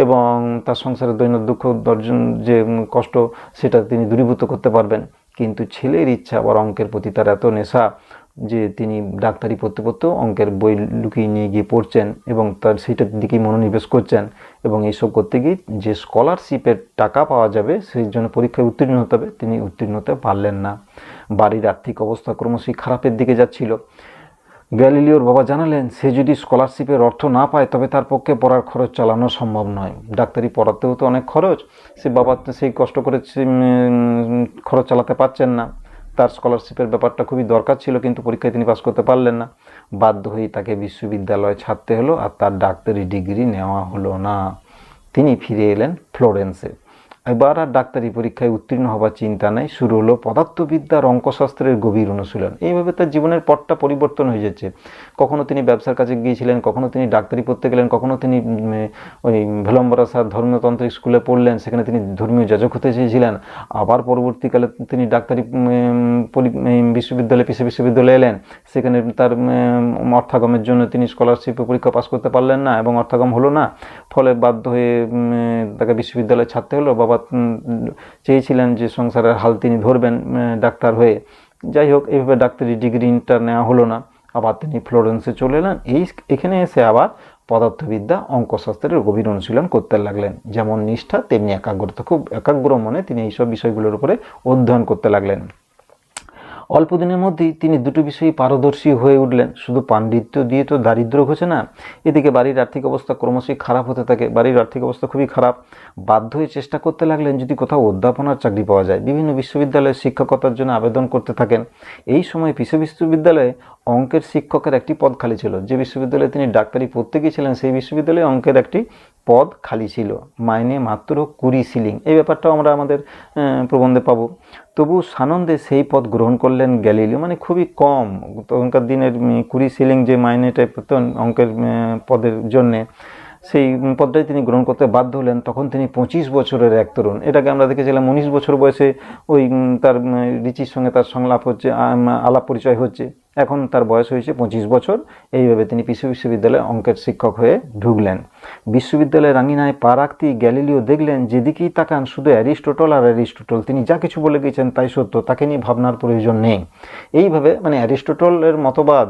এবং তার সংসারের দৈনিক দুঃখ অর্জন যে কষ্ট সেটা তিনি দূরীভূত করতে পারবেন, কিন্তু ছেলের ইচ্ছা আবার অঙ্কের প্রতি তার এত নেশা যে তিনি ডাক্তারি পড়তে পড়তেও অঙ্কের বই লুকিয়ে নিয়ে গিয়ে পড়ছেন এবং তার সেইটার দিকেই মনোনিবেশ করছেন এবং এইসব করতে গিয়ে যে স্কলারশিপের টাকা পাওয়া যাবে সেই জন্য পরীক্ষায় উত্তীর্ণ হতে হবে, তিনি উত্তীর্ণ হতে পারলেন না। বাড়ির আর্থিক অবস্থা ক্রমশই খারাপের দিকে যাচ্ছিল। গ্যালিলিওর বাবা জানালেন সে যদি স্কলারশিপের অর্থ না পায় তবে তার পক্ষে পড়ার খরচ চালানো সম্ভব নয়। ডাক্তারি পড়াতেও তো অনেক খরচ, সে বাবা সেই কষ্ট করে খরচ চালাতে পারছেন না। তার স্কলারশিপের ব্যাপারটা খুবই দরকার ছিল, কিন্তু পরীক্ষায় তিনি পাস করতে পারলেন না। বাধ্য হয়েই তাকে বিশ্ববিদ্যালয় ছাড়তে হলো আর তার ডাক্তারি ডিগ্রি নেওয়া হলো না। তিনি ফিরে এলেন ফ্লোরেন্সে। এবার আর ডাক্তারি পরীক্ষায় উত্তীর্ণ হবার চিন্তা নেই, শুরু হলো পদার্থবিদ্যার অঙ্কশাস্ত্রের গভীর অনুশীলন। এইভাবে তার জীবনের পথটা পরিবর্তন হয়ে যাচ্ছে। কখনো তিনি ব্যবসার কাছে গিয়েছিলেন, কখনো তিনি ডাক্তারি পড়তে গেলেন, কখনো তিনি ওই ভেলম্বরা স্যার ধর্মতান্ত্রিক স্কুলে পড়লেন, সেখানে তিনি ধর্মীয় যাজক হতে চেয়েছিলেন। আবার পরবর্তীকালে তিনি ডাক্তারি বিশ্ববিদ্যালয়ে পিসি বিশ্ববিদ্যালয়ে এলেন, সেখানে তার অর্থাগমের জন্য তিনি স্কলারশিপে পরীক্ষা পাস করতে পারলেন না এবং অর্থাগম হলো না, ফলে বাধ্য হয়ে তাকে বিশ্ববিদ্যালয়ে ছাড়তে হলো। বাবা চেয়েছিলেন যে সংসারের হাল তিনি ধরবেন ডাক্তার হয়ে। যাই হোক, এইভাবে ডাক্তারি ডিগ্রিটা নেওয়া হলো না। আবার তিনি ফ্লোরেন্সে চলে এলেন। এখানে এসে আবার পদার্থবিদ্যা অঙ্কশাস্ত্রের গভীর অনুশীলন করতে লাগলেন। যেমন নিষ্ঠা তেমনি একাগ্রতা, খুব একাগ্র মনে তিনি এইসব বিষয়গুলোর উপরে অধ্যয়ন করতে লাগলেন। অল্প দিনের মধ্যেই তিনি দুটো বিষয়েই পারদর্শী হয়ে উঠলেন। শুধু পাণ্ডিত্য দিয়ে তো দারিদ্র ঘোচে না, এদিকে বাড়ির আর্থিক অবস্থা ক্রমশই খারাপ হতে থাকে। বাড়ির আর্থিক অবস্থা খুবই খারাপ। বাধ্য হয়ে চেষ্টা করতে লাগলেন যদি কোথাও অধ্যাপনার চাকরি পাওয়া যায়। বিভিন্ন বিশ্ববিদ্যালয়ে শিক্ষকতার জন্য আবেদন করতে থাকেন। এই সময় পিসি বিশ্ববিদ্যালয়ে অঙ্কের শিক্ষকের একটি পদ খালি ছিল। যে বিশ্ববিদ্যালয়ে তিনি ডাক্তারি পড়তে গিয়েছিলেন সেই বিশ্ববিদ্যালয়ে অঙ্কের একটি পদ খালি ছিল, মাইনে মাত্র 20 শিলিং। এই ব্যাপারটাও আমরা আমাদের প্রবন্ধে পাবো। তবু সানন্দে সেই পদ গ্রহণ করলেন গ্যালিলিও, মানে খুবই কম তখনকার দিনের 20 শিলিং যে মাইনেটা পেতেন অঙ্কের পদের জন্যে, সেই পদটাই তিনি গ্রহণ করতে বাধ্য হলেন। তখন তিনি 25 বছরের এক তরুণ। এটাকে আমরা দেখেছিলাম 19 বছর বয়সে ওই তার রিচির সঙ্গে তার সংলাপ হচ্ছে, আলাপ পরিচয় হচ্ছে। এখন তার বয়স হয়েছে 25 বছর। এইভাবে তিনি পিসি বিশ্ববিদ্যালয়ে অঙ্কের শিক্ষক হয়ে ঢুকলেন। বিশ্ববিদ্যালয়ের রাঙিনায় পা রাখতেই গ্যালিলিও দেখলেন যেদিকেই তাকান শুধু অ্যারিস্টটল আর অ্যারিস্টটল। তিনি যা কিছু বলে গিয়েছেন তাই সত্য, তাকে নিয়ে ভাবনার প্রয়োজন নেই। এইভাবে মানে অ্যারিস্টটলের মতবাদ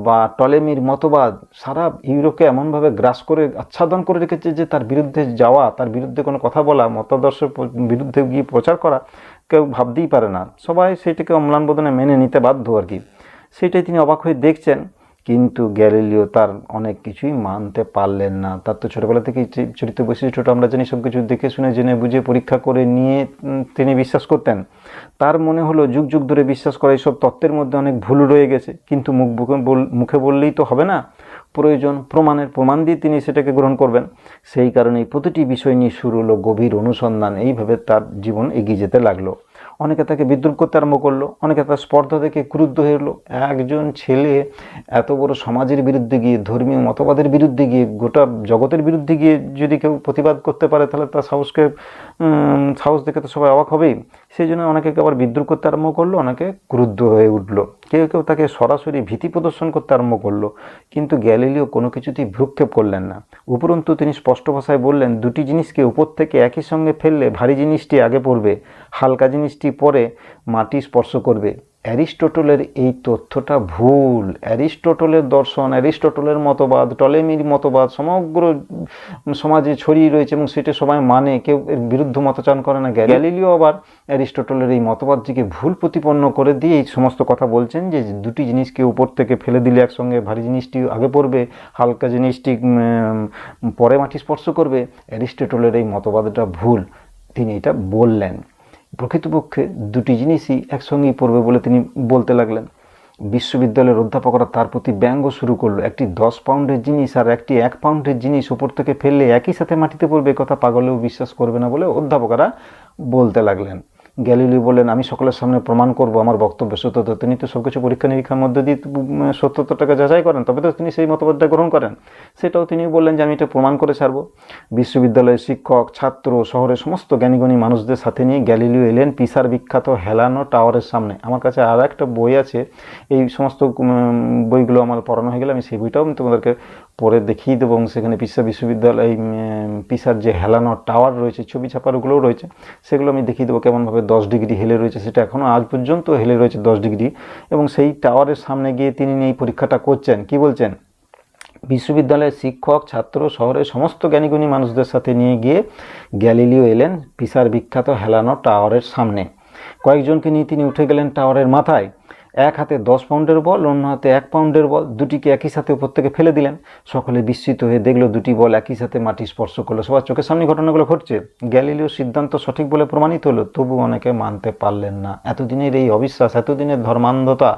বা টলেমির মতবাদ সারা ইউরোপকে এমনভাবে গ্রাস করে আচ্ছাদন করে রেখেছে যে তার বিরুদ্ধে যাওয়া, তার বিরুদ্ধে কোনো কথা বলা, মতাদর্শের বিরুদ্ধে গিয়ে প্রচার করা কেউ ভাবতেই পারে না। সবাই সেটাকে অম্লান বদনে মেনে নিতে বাধ্য আর কি। সেটাই তিনি অবাক হয়ে দেখছেন। কিন্তু গ্যালিলিও তার অনেক কিছুই মানতে পারলেন না। তার তো ছোটোবেলা থেকেই চরিত্র বৈশিষ্ট্যটা আমরা জানি, সব কিছু দেখে শুনে জেনে বুঝে পরীক্ষা করে নিয়ে তিনি বিশ্বাস করতেন। তার মনে হলো যুগ যুগ ধরে বিশ্বাস করা এইসব তত্ত্বের মধ্যে অনেক ভুল রয়ে গেছে। কিন্তু মুখে বললেই তো হবে না, প্রয়োজন প্রমাণ দিয়ে তিনি সেটাকে গ্রহণ করবেন। সেই কারণেই প্রতিটি বিষয় নিয়ে শুরু হলো গভীর অনুসন্ধান। এইভাবে তার জীবন এগিয়ে যেতে লাগলো। অনেকে তাকে বিদ্রুপ করতে আরম্ভ করলো, অনেকে তার স্পর্ধা থেকে ক্রুদ্ধ হয়ে এলো। একজন ছেলে এত বড় সমাজের বিরুদ্ধে গিয়ে, ধর্মীয় মতবাদের বিরুদ্ধে গিয়ে, গোটা জগতের বিরুদ্ধে গিয়ে যদি কেউ প্রতিবাদ করতে পারে তাহলে তার সাহস দেখে তো সবাই অবাক হবেই। সেই জন্য অনেকে আবার বিদ্রুপ করতে আরম্ভ করলো, অনেকে ক্রুদ্ধ হয়ে উঠলো, কেউ কেউ তাকে সরাসরি ভীতি প্রদর্শন করতে আরম্ভ করলো। কিন্তু গ্যালিলিও কোনো কিছুতেই ভ্রুক্ষেপ করলেন না। উপরন্তু তিনি স্পষ্ট ভাষায় বললেন, দুটি জিনিসকে উপর থেকে একই সঙ্গে ফেললে ভারী জিনিসটি আগে পড়বে, হালকা জিনিসটি পরে মাটি স্পর্শ করবে। অ্যারিস্টটলের এই তথ্যটা ভুল। অ্যারিস্টটলের দর্শন, অ্যারিস্টটলের মতবাদ, টলেমির মতবাদ সমগ্র সমাজে ছড়িয়ে রয়েছে এবং সেটা সবাই মানে, কেউ এর বিরুদ্ধ মতচান করে না। গ্যালিলিও আবার অ্যারিস্টটলের এই মতবাদটিকে ভুল প্রতিপন্ন করে দিয়ে এই সমস্ত কথা বলছেন যে দুটি জিনিসকে উপর থেকে ফেলে দিলে একসঙ্গে ভারী জিনিসটি আগে পড়বে, হালকা জিনিসটি পরে মাটি স্পর্শ করবে। অ্যারিস্টটলের এই মতবাদটা ভুল, তিনি এটা বললেন। প্রকৃতপক্ষে দুটি জিনিসই একসঙ্গেই পড়বে বলে তিনি বলতে লাগলেন। বিশ্ববিদ্যালয়ের অধ্যাপকরা তার প্রতি ব্যঙ্গ শুরু করলো। একটি 10 পাউন্ডের জিনিস আর একটি 1 পাউন্ডের জিনিস উপর থেকে ফেললে একই সাথে মাটিতে পড়বে, কথা পাগলেও বিশ্বাস করবে না বলে অধ্যাপকরা বলতে লাগলেন। গ্যালিলিও বললেন, আমি সকলের সামনে প্রমাণ করব আমার বক্তব্য সত্যতা। তিনি তো সবকিছু পরীক্ষা নিরীক্ষার মধ্যে দিয়ে সত্যতাটাকে যাচাই করেন, তবে তো তিনি সেই মতবাদটা গ্রহণ করেন। সেটাও তিনি বললেন যে আমি এটা প্রমাণ করে ছাড়বো। বিশ্ববিদ্যালয়ের শিক্ষক, ছাত্র, শহরের সমস্ত জ্ঞানীগুণী মানুষদের সাথে নিয়ে গ্যালিলিও এলেন পিসার বিখ্যাত হেলানো টাওয়ারের সামনে। আমার কাছে আর একটা বই আছে, এই সমস্ত বইগুলো আমার পড়ানো হয়ে গেলে আমি সেই বইটাও আমি তোমাদেরকে পরে দেখিয়ে দেবো। এবং সেখানে পিসা বিশ্ববিদ্যালয় পিসার যে হেলানো টাওয়ার রয়েছে, ছবি ছাপারগুলোও রয়েছে, সেগুলো আমি দেখিয়ে দেবো কেমনভাবে 10 ডিগ্রি হেলে রয়েছে। সেটা এখনও আজ পর্যন্ত হেলে রয়েছে 10 ডিগ্রি। এবং সেই টাওয়ারের সামনে গিয়ে তিনি এই পরীক্ষাটা করছেন। কি বলছেন? বিশ্ববিদ্যালয়ের শিক্ষক, ছাত্র, শহরের সমস্ত জ্ঞানীগুণী মানুষদের সাথে নিয়ে গিয়ে গ্যালিলিও এলেন পিসার বিখ্যাত হেলানো টাওয়ারের সামনে। কয়েকজনকে নিয়ে তিনি উঠে গেলেন টাওয়ারের মাথায়। এক হাতে 10 পাউন্ডের বল, অন্য হাতে 1 পাউন্ডের বল, দুটিকে একই সাথে উপর থেকে ফেলে দিলেন। সকলে বিস্মিত হয়ে দেখলো দুটি বল একই সাথে মাটি স্পর্শ করলো। সবার চোখের সামনে ঘটনাগুলো ঘটছে। গ্যালিলিওর সিদ্ধান্ত সঠিক বলে প্রমাণিত হলো, তবু অনেকে মানতে পারলেন না। এতদিনের এই অবিশ্বাস, এতদিনের ধর্মান্ধতা,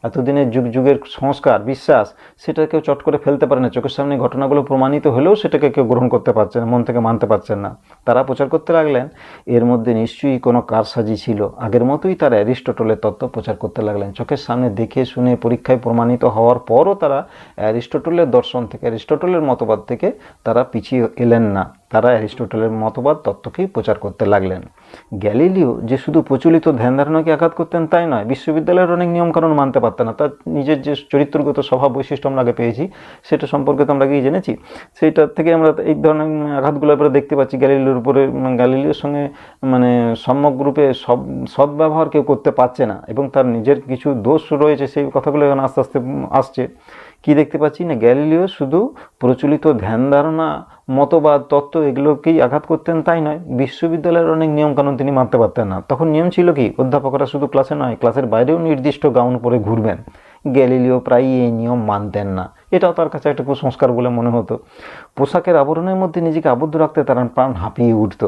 এতদিনের যুগ যুগের সংস্কার বিশ্বাস সেটা কেউ চট করে ফেলতে পারে না। চোখের সামনে ঘটনাগুলো প্রমাণিত হলেও সেটাকে কেউ গ্রহণ করতে পারছে না, মন থেকে মানতে পারছেন না। তারা প্রচার করতে লাগলেন এর মধ্যে নিশ্চয়ই কোনো কারসাজি ছিল। আগের মতোই তারা অ্যারিস্টটলের তত্ত্ব প্রচার করতে লাগলেন। চোখের সামনে দেখে শুনে পরীক্ষায় প্রমাণিত হওয়ার পরও তারা অ্যারিস্টটলের দর্শন থেকে, অ্যারিস্টটলের মতবাদ থেকে তারা পিছিয়ে এলেন না। তারা অ্যারিস্টটলের মতবাদ তত্ত্বকেই প্রচার করতে লাগলেন। গ্যালিলিও যে শুধু প্রচলিত ধ্যান ধারণাকে আঘাত করতেন তাই নয়, বিশ্ববিদ্যালয়ের অনেক নিয়মকানুন মানতে পারতেন না। তার নিজের যে চরিত্রগত স্বভাব বৈশিষ্ট্য আমরা আগে পেয়েছি, সেটা সম্পর্কে তো আমরা আগেই জেনেছি। সেইটা থেকে আমরা এই ধরনের আঘাতগুলো এবারে দেখতে পাচ্ছি গ্যালিলিওর উপরে। গ্যালিলিওর সঙ্গে সম্যক রূপে সদ্ব্যবহার কেউ করতে পারছে না, এবং তার নিজের কিছু দোষ রয়েছে, সেই কথাগুলো এখন আস্তে আস্তে আসছে। কি দেখতে পাচ্ছি না, গ্যালিলিও শুধু প্রচলিত ধ্যান ধারণা, মতবাদ, তত্ত্ব এগুলোকেই আঘাত করতেন তাই নয়, বিশ্ববিদ্যালয়ের অনেক নিয়মকানুন তিনি মানতে পারতেন না। তখন নিয়ম ছিল কি, অধ্যাপকরা শুধু ক্লাসে নয়, ক্লাসের বাইরেও নির্দিষ্ট গাউন পরে ঘুরবেন। গ্যালিলিও প্রায়ই এই নিয়ম মানতেন না। এটাও তার কাছে একটা কুসংস্কার বলে মনে হতো। পোশাকের আবরণের মধ্যে নিজেকে আবদ্ধ রাখতে তার প্রাণ হাঁপিয়ে উঠত।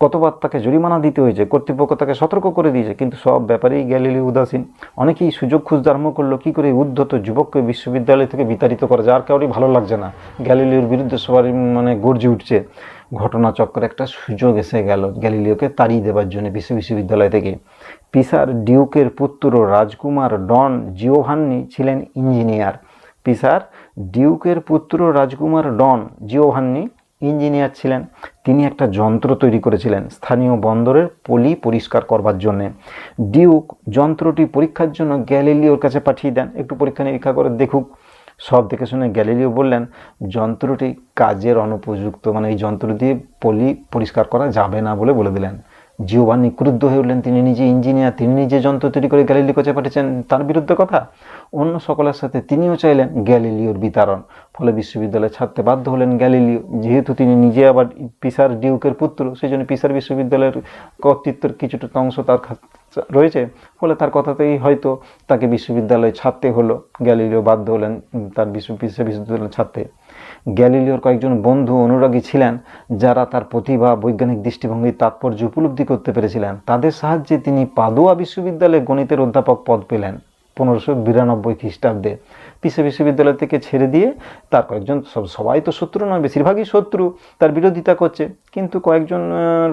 কতবার তাকে জরিমানা দিতে হয়েছে, কর্তৃপক্ষ তাকে সতর্ক করে দিয়েছে, কিন্তু সব ব্যাপারেই গ্যালিলিও উদাসীন। অনেকেই সুযোগ খুঁজতে আরম্ভ করলো কী করে উদ্ধত যুবককে বিশ্ববিদ্যালয় থেকে বিতাড়িত করে, যার কাউরই ভালো লাগছে না, গ্যালিলিওর বিরুদ্ধে সবারই গর্জে উঠছে। ঘটনাচক্রে একটা সুযোগ এসে গেল গ্যালিলিওকে তাড়িয়ে দেওয়ার জন্য বিশ্ববিদ্যালয় থেকে। পিসার ডিউকের পুত্র রাজকুমার ডন জিওভান্নি ছিলেন ইঞ্জিনিয়ার। পিসার ডিউকের পুত্র রাজকুমার ডন জিওভান্নি ইঞ্জিনিয়ার ছিলেন। তিনি একটা যন্ত্র তৈরি করেছিলেন স্থানীয় বন্দরের পলি পরিষ্কার করবার জন্যে। ডিউক যন্ত্রটি পরীক্ষার জন্য গ্যালিলিওর কাছে পাঠিয়ে দেন, একটু পরীক্ষা নিরীক্ষা করে দেখুক। সব দেখে শুনে গ্যালিলিও বললেন যন্ত্রটি কাজের অনুপযুক্ত, এই যন্ত্র দিয়ে পলি পরিষ্কার করা যাবে না বলে দিলেন। জিওভান্নি ক্রুদ্ধ হয়ে উঠলেন। তিনি নিজে ইঞ্জিনিয়ার, তিনি নিজে যন্ত্র তৈরি করে গ্যালিলিওর কাছে পাঠিয়েছেন, তার বিরুদ্ধে কথা। অন্য সকলের সাথে তিনিও চাইলেন গ্যালিলিওর বিতাড়ন। ফলে বিশ্ববিদ্যালয় ছাড়তে বাধ্য হলেন গ্যালিলিও। যেহেতু তিনি নিজে আবার পিসার ডিউকের পুত্র, সেই জন্য পিসার বিশ্ববিদ্যালয়ের কর্তৃত্বের কিছুটা অংশ তার রয়েছে। ফলে তার কথাতেই হয়তো তাকে বিশ্ববিদ্যালয় ছাড়তে হলো। গ্যালিলিও বাধ্য হলেন তার বিশ্ববিদ্যালয় ছাড়তে। গ্যালিলিওর কয়েকজন বন্ধু অনুরাগী ছিলেন, যারা তার প্রতিভা, বৈজ্ঞানিক দৃষ্টিভঙ্গির তাৎপর্য উপলব্ধি করতে পেরেছিলেন। তাদের সাহায্যে তিনি পাদুয়া বিশ্ববিদ্যালয়ে গণিতের অধ্যাপক পদ পেলেন 1592 খ্রিস্টাব্দে। পিসা বিশ্ববিদ্যালয় থেকে ছেড়ে দিয়ে তার কয়েকজন, সবাই তো শত্রু নয়, বেশিরভাগই শত্রু, তার বিরোধিতা করছে, কিন্তু কয়েকজন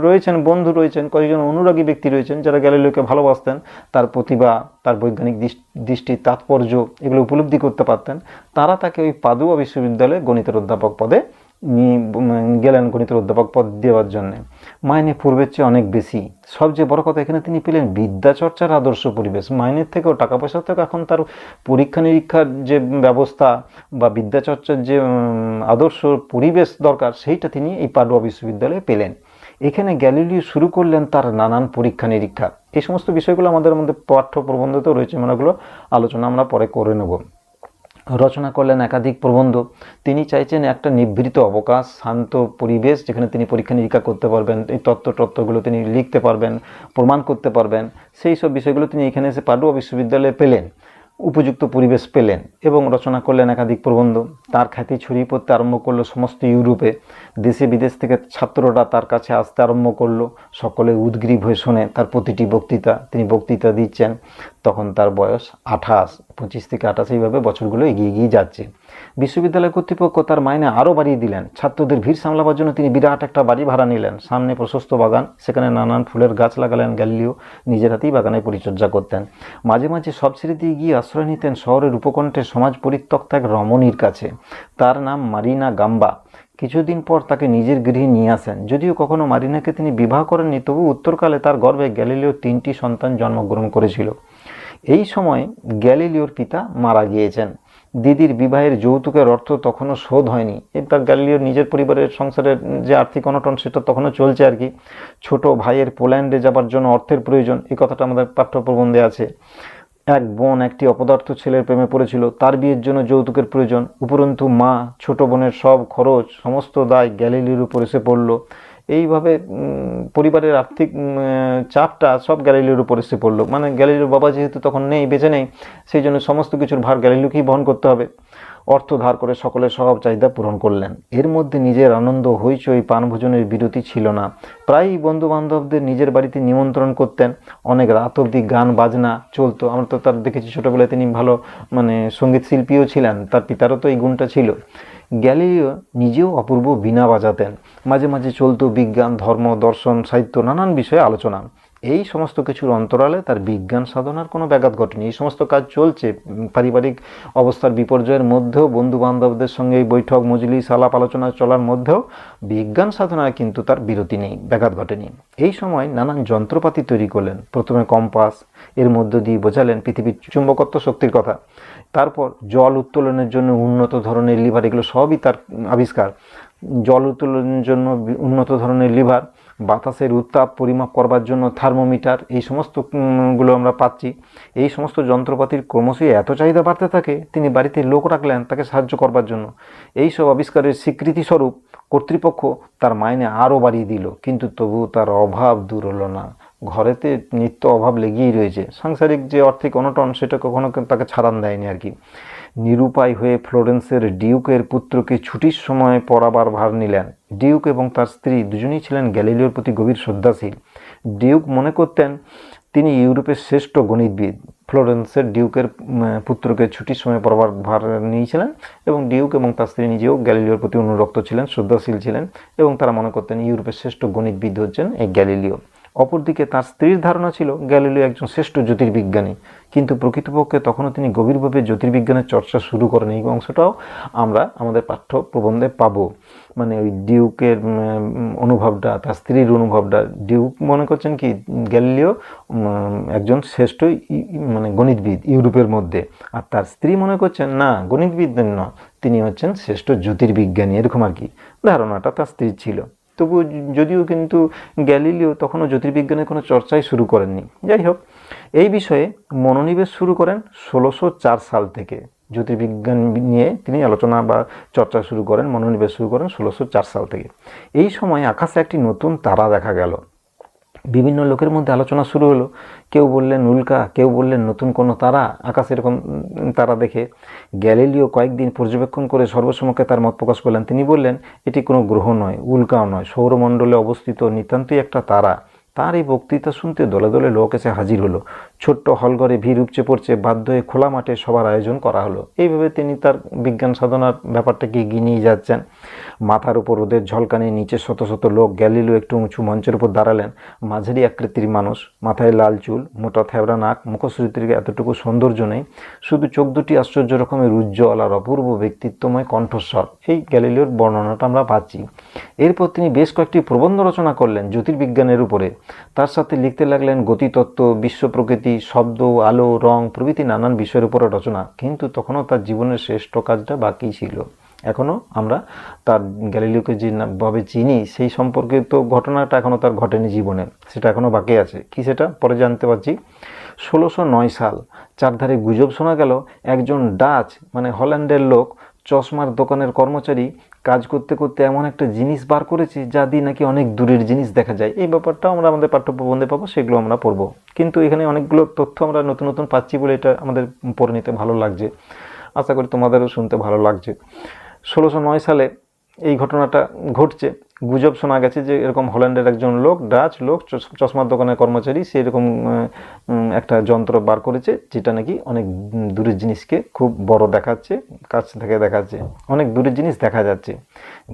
রয়েছেন, বন্ধু রয়েছেন, কয়েকজন অনুরাগী ব্যক্তি রয়েছেন, যারা গ্যালিলিওকে ভালোবাসতেন, তার প্রতিভা, তার বৈজ্ঞানিক দৃষ্টির তাৎপর্য এগুলো উপলব্ধি করতে পারতেন। তারা তাকে ওই পাদুয়া বিশ্ববিদ্যালয়ে গণিতের অধ্যাপক পদে নিয়ে গেলেন, গণিতের অধ্যাপক পদ দেওয়ার জন্যে। মাইনে পূর্বের চেয়ে অনেক বেশি। সবচেয়ে বড় কথা, এখানে তিনি পেলেন বিদ্যাচর্চার আদর্শ পরিবেশ। মাইনের থেকেও, টাকা পয়সার থেকেও এখন তার পরীক্ষা নিরীক্ষার যে ব্যবস্থা বা বিদ্যাচর্চার যে আদর্শ পরিবেশ দরকার, সেইটা তিনি এই পাডুয়া বিশ্ববিদ্যালয়ে পেলেন। এখানে গ্যালিলিও শুরু করলেন তার নানান পরীক্ষা নিরীক্ষা। এই সমস্ত বিষয়গুলো আমাদের মধ্যে পাঠ্য প্রবন্ধতেও রয়েছে, ওগুলো আলোচনা আমরা পরে করে নেব। রচনা করলেন একাধিক প্রবন্ধ। তিনি চাইছেন একটা নিভৃত অবকাশ, শান্ত পরিবেশ, যেখানে তিনি পরীক্ষা নিরীক্ষা করতে পারবেন, এই তত্ত্বগুলো তিনি লিখতে পারবেন, প্রমাণ করতে পারবেন। সেই সব বিষয়গুলো তিনি এখানে এসে পাডুয়া বিশ্ববিদ্যালয়ে পেলেন, উপযুক্ত পরিবেশ পেলেন, এবং রচনা করলেন একাধিক প্রবন্ধ। তার খ্যাতি ছড়িয়ে পড়তে আরম্ভ করলো সমস্ত ইউরোপে। দেশে বিদেশ থেকে ছাত্ররা তার কাছে আসতে আরম্ভ করলো। সকলে উদ্গ্রীব হয়ে শোনে তার প্রতিটি বক্তৃতা। তিনি বক্তৃতা দিচ্ছেন, তখন তার বয়স 28, 25 থেকে 28, এইভাবে বছরগুলো এগিয়ে যাচ্ছে। বিশ্ববিদ্যালয় কর্তৃপক্ষ তার মাইনে আরও বাড়িয়ে দিলেন। ছাত্রদের ভিড় সামলাবার জন্য তিনি বিরাট একটা বাড়ি ভাড়া নিলেন। সামনে প্রশস্ত বাগান, সেখানে নানান ফুলের গাছ লাগালেন। গ্যালিলিও নিজের হাতেই বাগানের পরিচর্যা করতেন। মাঝে মাঝে সব ছেড়ে দিয়ে গিয়ে আশ্রয় নিতেন শহরের উপকণ্ঠে সমাজ পরিত্যক্ত এক রমণীর কাছে। তার নাম মারিনা গাম্বা। কিছুদিন পর তাকে নিজের গৃহে নিয়ে আসেন। যদিও কখনো মারিনাকে তিনি বিবাহ করেননি, তবু উত্তরকালে তার গর্ভে গ্যালিলিও 3টি সন্তান জন্মগ্রহণ করেছিল। এই সময় গ্যালিলিওর পিতা মারা গিয়েছেন। দিদির বিবাহের যৌতুকের অর্থ তখনও শোধ হয়নি। তার গ্যালিলিওর নিজের পরিবারের সংসারের যে আর্থিক অনটন, সেটা তখনও চলছে আর কি। ছোট ভাইয়ের পোল্যান্ডে যাবার জন্য অর্থের প্রয়োজন, এই কথাটা আমাদের পাঠ্যপ্রবন্ধে আছে। এক বোন একটি অপদার্থ ছেলের প্রেমে পড়েছিল, তার বিয়ের জন্য যৌতুকের প্রয়োজন। উপরন্তু মা, ছোট বোনের সব খরচ, সমস্ত দায় গ্যালিলিওর উপর এসে পড়ল। এইভাবে পরিবারের আর্থিক চাপটা সব গ্যালিলিওর উপর এসে পড়লো। গ্যালিলিওর বাবা যেহেতু তখন নেই, বেঁচে নেই, সেই জন্য সমস্ত কিছুর ভার গ্যালিলিওকেই বহন করতে হবে। অর্থ ধার করে সকলের স্বভাব চাহিদা পূরণ করলেন। এর মধ্যে নিজের আনন্দ হইচই পানভোজনের বিরতি ছিল না। প্রায়ই বন্ধু বান্ধবদের নিজের বাড়িতে নিমন্ত্রণ করতেন। অনেক রাত অবধি গান বাজনা চলতো। আমরা তো তার দেখেছি ছোটোবেলায় তিনি ভালো সঙ্গীত শিল্পীও ছিলেন, তার পিতারও তো এই গুণটা ছিল। গ্যালিলিও নিজেও অপূর্ব বীণা বাজাতেন। মাঝে মাঝে চলতো বিজ্ঞান, ধর্ম, দর্শন, সাহিত্য নানান বিষয়ে আলোচনা। এই সমস্ত কিছুর অন্তরালে তার বিজ্ঞান সাধনার কোনো ব্যাঘাত ঘটেনি। এই সমস্ত কাজ চলছে, পারিবারিক অবস্থার বিপর্যয়ের মধ্যেও, বন্ধু বান্ধবদের সঙ্গে এই বৈঠক মজলিস আলাপ আলোচনা চলার মধ্যেও বিজ্ঞান সাধনায় কিন্তু তার বিরতি নেই, ব্যাঘাত ঘটেনি। এই সময় নানান যন্ত্রপাতি তৈরি করলেন। প্রথমে কম্পাস, এর মধ্য দিয়ে বোঝালেন পৃথিবীর চুম্বকত্ব শক্তির কথা। তারপর জল উত্তোলনের জন্য উন্নত ধরনের লিভার, এগুলো সবই তার আবিষ্কার। জল উত্তোলনের জন্য উন্নত ধরনের লিভার, বাতাসের উত্তাপ পরিমাপ করবার জন্য থার্মোমিটার, এই সমস্তগুলো আমরা পাচ্ছি। এই সমস্ত যন্ত্রপাতির ক্রমশই এত চাহিদা বাড়তে থাকে, তিনি বাড়িতে লোক রাখলেন তাকে সাহায্য করবার জন্য। এই সব আবিষ্কারের স্বীকৃতিস্বরূপ কর্তৃপক্ষ তার মাইনে আরও বাড়িয়ে দিল, কিন্তু তবু তার অভাব দূর হলো না। ঘরেতে নিত্য অভাব লেগেই রয়েছে। সাংসারিক যে আর্থিক অনটন, সেটা কখনো তাকে ছাড়ান দেয়নি আর কি। নিরুপায় হয়ে ফ্লোরেন্সের ডিউকের পুত্রকে ছুটির সময় পড়াবার ভার নিলেন। ডিউক এবং তার স্ত্রী দুজনেই ছিলেন গ্যালিলিওর প্রতি গভীর শ্রদ্ধাশীল। ডিউক মনে করতেন তিনি ইউরোপের শ্রেষ্ঠ গণিতবিদ। ফ্লোরেন্সের ডিউকের পুত্রকে ছুটির সময় পড়াবার ভার নিয়েছিলেন, এবং ডিউক এবং তার স্ত্রী নিজেও গ্যালিলিওর প্রতি অনুরক্ত ছিলেন, শ্রদ্ধাশীল ছিলেন, এবং তারা মনে করতেন ইউরোপের শ্রেষ্ঠ গণিতবিদ হচ্ছেন এই গ্যালিলিও। অপরদিকে তার স্ত্রীর ধারণা ছিল গ্যালিলিও একজন শ্রেষ্ঠ জ্যোতির্বিজ্ঞানী, কিন্তু প্রকৃতপক্ষে তখনও তিনি গভীরভাবে জ্যোতির্বিজ্ঞানের চর্চা শুরু করেন। এই অংশটাও আমরা আমাদের পাঠ্য প্রবন্ধে পাবো। ওই ডিউকের অনুভবটা, তার স্ত্রীর অনুভবটা। ডিউক মনে করছেন কি গ্যালিলিও একজন শ্রেষ্ঠ গণিতবিদ ইউরোপের মধ্যে, আর তার স্ত্রী মনে করছেন না, গণিতবিদ নয়, তিনি হচ্ছেন শ্রেষ্ঠ জ্যোতির্বিজ্ঞানী, এরকম আর কি ধারণাটা তার স্ত্রীর ছিল। তবু যদিও কিন্তু গ্যালিলিও তখনও জ্যোতির্বিজ্ঞানের কোনো চর্চাই শুরু করেননি। যাই হোক, এই বিষয়ে মনোনিবেশ শুরু করেন 1604 সাল থেকে। জ্যোতির্বিজ্ঞান নিয়ে তিনি আলোচনা বা চর্চা শুরু করেন, মনোনিবেশ শুরু করেন 1604 সাল থেকে। এই সময় আকাশে একটি নতুন তারা দেখা গেল। বিভিন্ন লোকের মধ্যে আলোচনা শুরু হলো। কেউ বললেন উল্কা, কেউ বললেন নতুন কোনো তারা। আকাশে এরকম তারা দেখে গ্যালিলিও কয়েকদিন পর্যবেক্ষণ করে সর্বসমক্ষে তার মত প্রকাশ করলেন। তিনি বললেন এটি কোনো গ্রহ নয়, উল্কাও নয়, সৌরমণ্ডলে অবস্থিত নিতান্তই একটা তারা। তার এই বক্তৃতা শুনতে দলে দলে লোক এসে হাজির হলো। ছোট্ট হলঘরে ভিড় উপচে পড়ছে। বাধ্য হয়ে খোলা মাঠে সবার আয়োজন করা হলো। এইভাবে তিনি তার বিজ্ঞান সাধনার ব্যাপারটাকে এগিয়ে নিয়ে যাচ্ছেন। মাথার উপর রোদের ঝলকানি, নিচে শত শত লোক। গ্যালিলিও একটু উঁচু মঞ্চের উপর দাঁড়ালেন। মাঝারি আকৃতির মানুষ, মাথায় লাল চুল, মোটা থেবড়া নাক, মুখশ্রীতির এতটুকু সৌন্দর্য নেই, শুধু চোখ দুটি আশ্চর্য রকমের উজ্জ্বল আর অপূর্ব ব্যক্তিত্বময় কণ্ঠস্বর। এই গ্যালিলিওর বর্ণনাটা আমরা পাচ্ছি। এরপর তিনি বেশ কয়েকটি প্রবন্ধ রচনা করলেন জ্যোতির্বিজ্ঞানের উপরে। তার সাথে লিখতে লাগলেন গতিতত্ত্ব, বিশ্ব প্রকৃতি, শব্দ, আলো, রং প্রভৃতি নানান বিষয়ের উপরে রচনা। কিন্তু তখনও তার জীবনের শ্রেষ্ঠ কাজটা বাকি ছিল। এখনও আমরা তার গ্যালিলিওকে যেভাবে চিনি সেই সম্পর্কিত ঘটনাটা এখনও তার ঘটেনি জীবনে, সেটা এখনও বাকি আছে। কি সেটা পরে জানতে পারছি। 1609 সাল চারধারে গুজব শোনা গেল একজন ডাচ হল্যান্ডের লোক, চশমার দোকানের কর্মচারী, কাজ করতে করতে এমন একটা জিনিস বার করেছে যা দিয়ে নাকি অনেক দূরের জিনিস দেখা যায়। এই ব্যাপারটাও আমরা আমাদের পাঠ্যপ্রবন্ধে পাবো, সেগুলো আমরা পড়বো। কিন্তু এখানে অনেকগুলো তথ্য আমরা নতুন নতুন পাচ্ছি বলে এটা আমাদের পড়ে নিতে ভালো লাগছে। আশা করি তোমাদেরও শুনতে ভালো লাগছে। 1609 সালে এই ঘটনাটা ঘটছে। গুজব শোনা গেছে যে এরকম হল্যান্ডের একজন লোক, ডাচ লোক, চশমার দোকানের কর্মচারী, সে এরকম একটা যন্ত্র বার করেছে যেটা নাকি অনেক দূরের জিনিসকে খুব বড় দেখাচ্ছে, কাছ থেকে দেখাচ্ছে, অনেক দূরের জিনিস দেখা যাচ্ছে।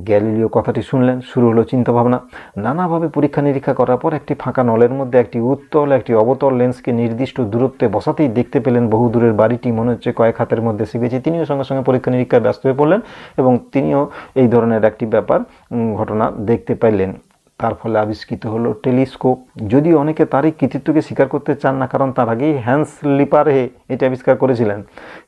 গ্যালিলিও কথাটি শুনলেন। শুরু হলো চিন্তাভাবনা। নানাভাবে পরীক্ষা নিরীক্ষা করার পর একটি ফাঁকা নলের মধ্যে একটি উত্তল একটি অবতল লেন্সকে নির্দিষ্ট দূরত্বে বসাতেই দেখতে পেলেন বহু দূরের বাড়িটি মনে হচ্ছে কয়েক হাতের মধ্যে শিখেছে। তিনিও সঙ্গে সঙ্গে পরীক্ষা নিরীক্ষায় ব্যস্ত হয়ে পড়লেন এবং তিনিও এই ধরনের একটি ব্যাপার ঘটনা দেখতে পাইলেন। তার ফলে আবিষ্কৃত হলো টেলিস্কোপ। যদিও অনেকে তার এই কৃতিত্বকে স্বীকার করতে চান না, কারণ তার আগেই হ্যান্স লিপারহে এটি আবিষ্কার করেছিলেন।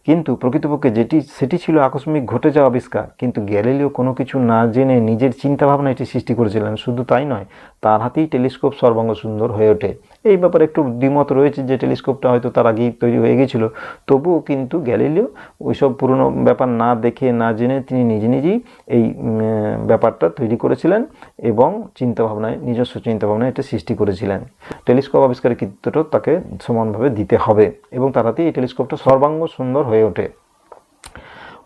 কিন্তু প্রকৃতপক্ষে সেটি ছিল আকস্মিক ঘটে যাওয়া আবিষ্কার। কিন্তু গ্যালিলিও কোনো কিছু না জেনে নিজের চিন্তাভাবনা এটি সৃষ্টি করেছিলেন। শুধু তাই নয়, তার হাতেই টেলিস্কোপ সর্বাঙ্গ সুন্দর হয়ে ওঠে। এই ব্যাপারে একটু দ্বিমত রয়েছে যে টেলিস্কোপটা হয়তো তার আগেই তৈরি হয়ে গেছিল। তবুও কিন্তু গ্যালিলিও ওইসব পুরনো ব্যাপার না দেখে না জেনে তিনি নিজে নিজেই এই ব্যাপারটা তৈরি করেছিলেন এবং নিজস্ব চিন্তাভাবনায় এটা সৃষ্টি করেছিলেন। টেলিস্কোপ আবিষ্কারের কৃতিত্বটাও তাকে সমানভাবে দিতে হবে এবং তার হাতেই এই টেলিস্কোপটা সর্বাঙ্গ সুন্দর হয়ে ওঠে।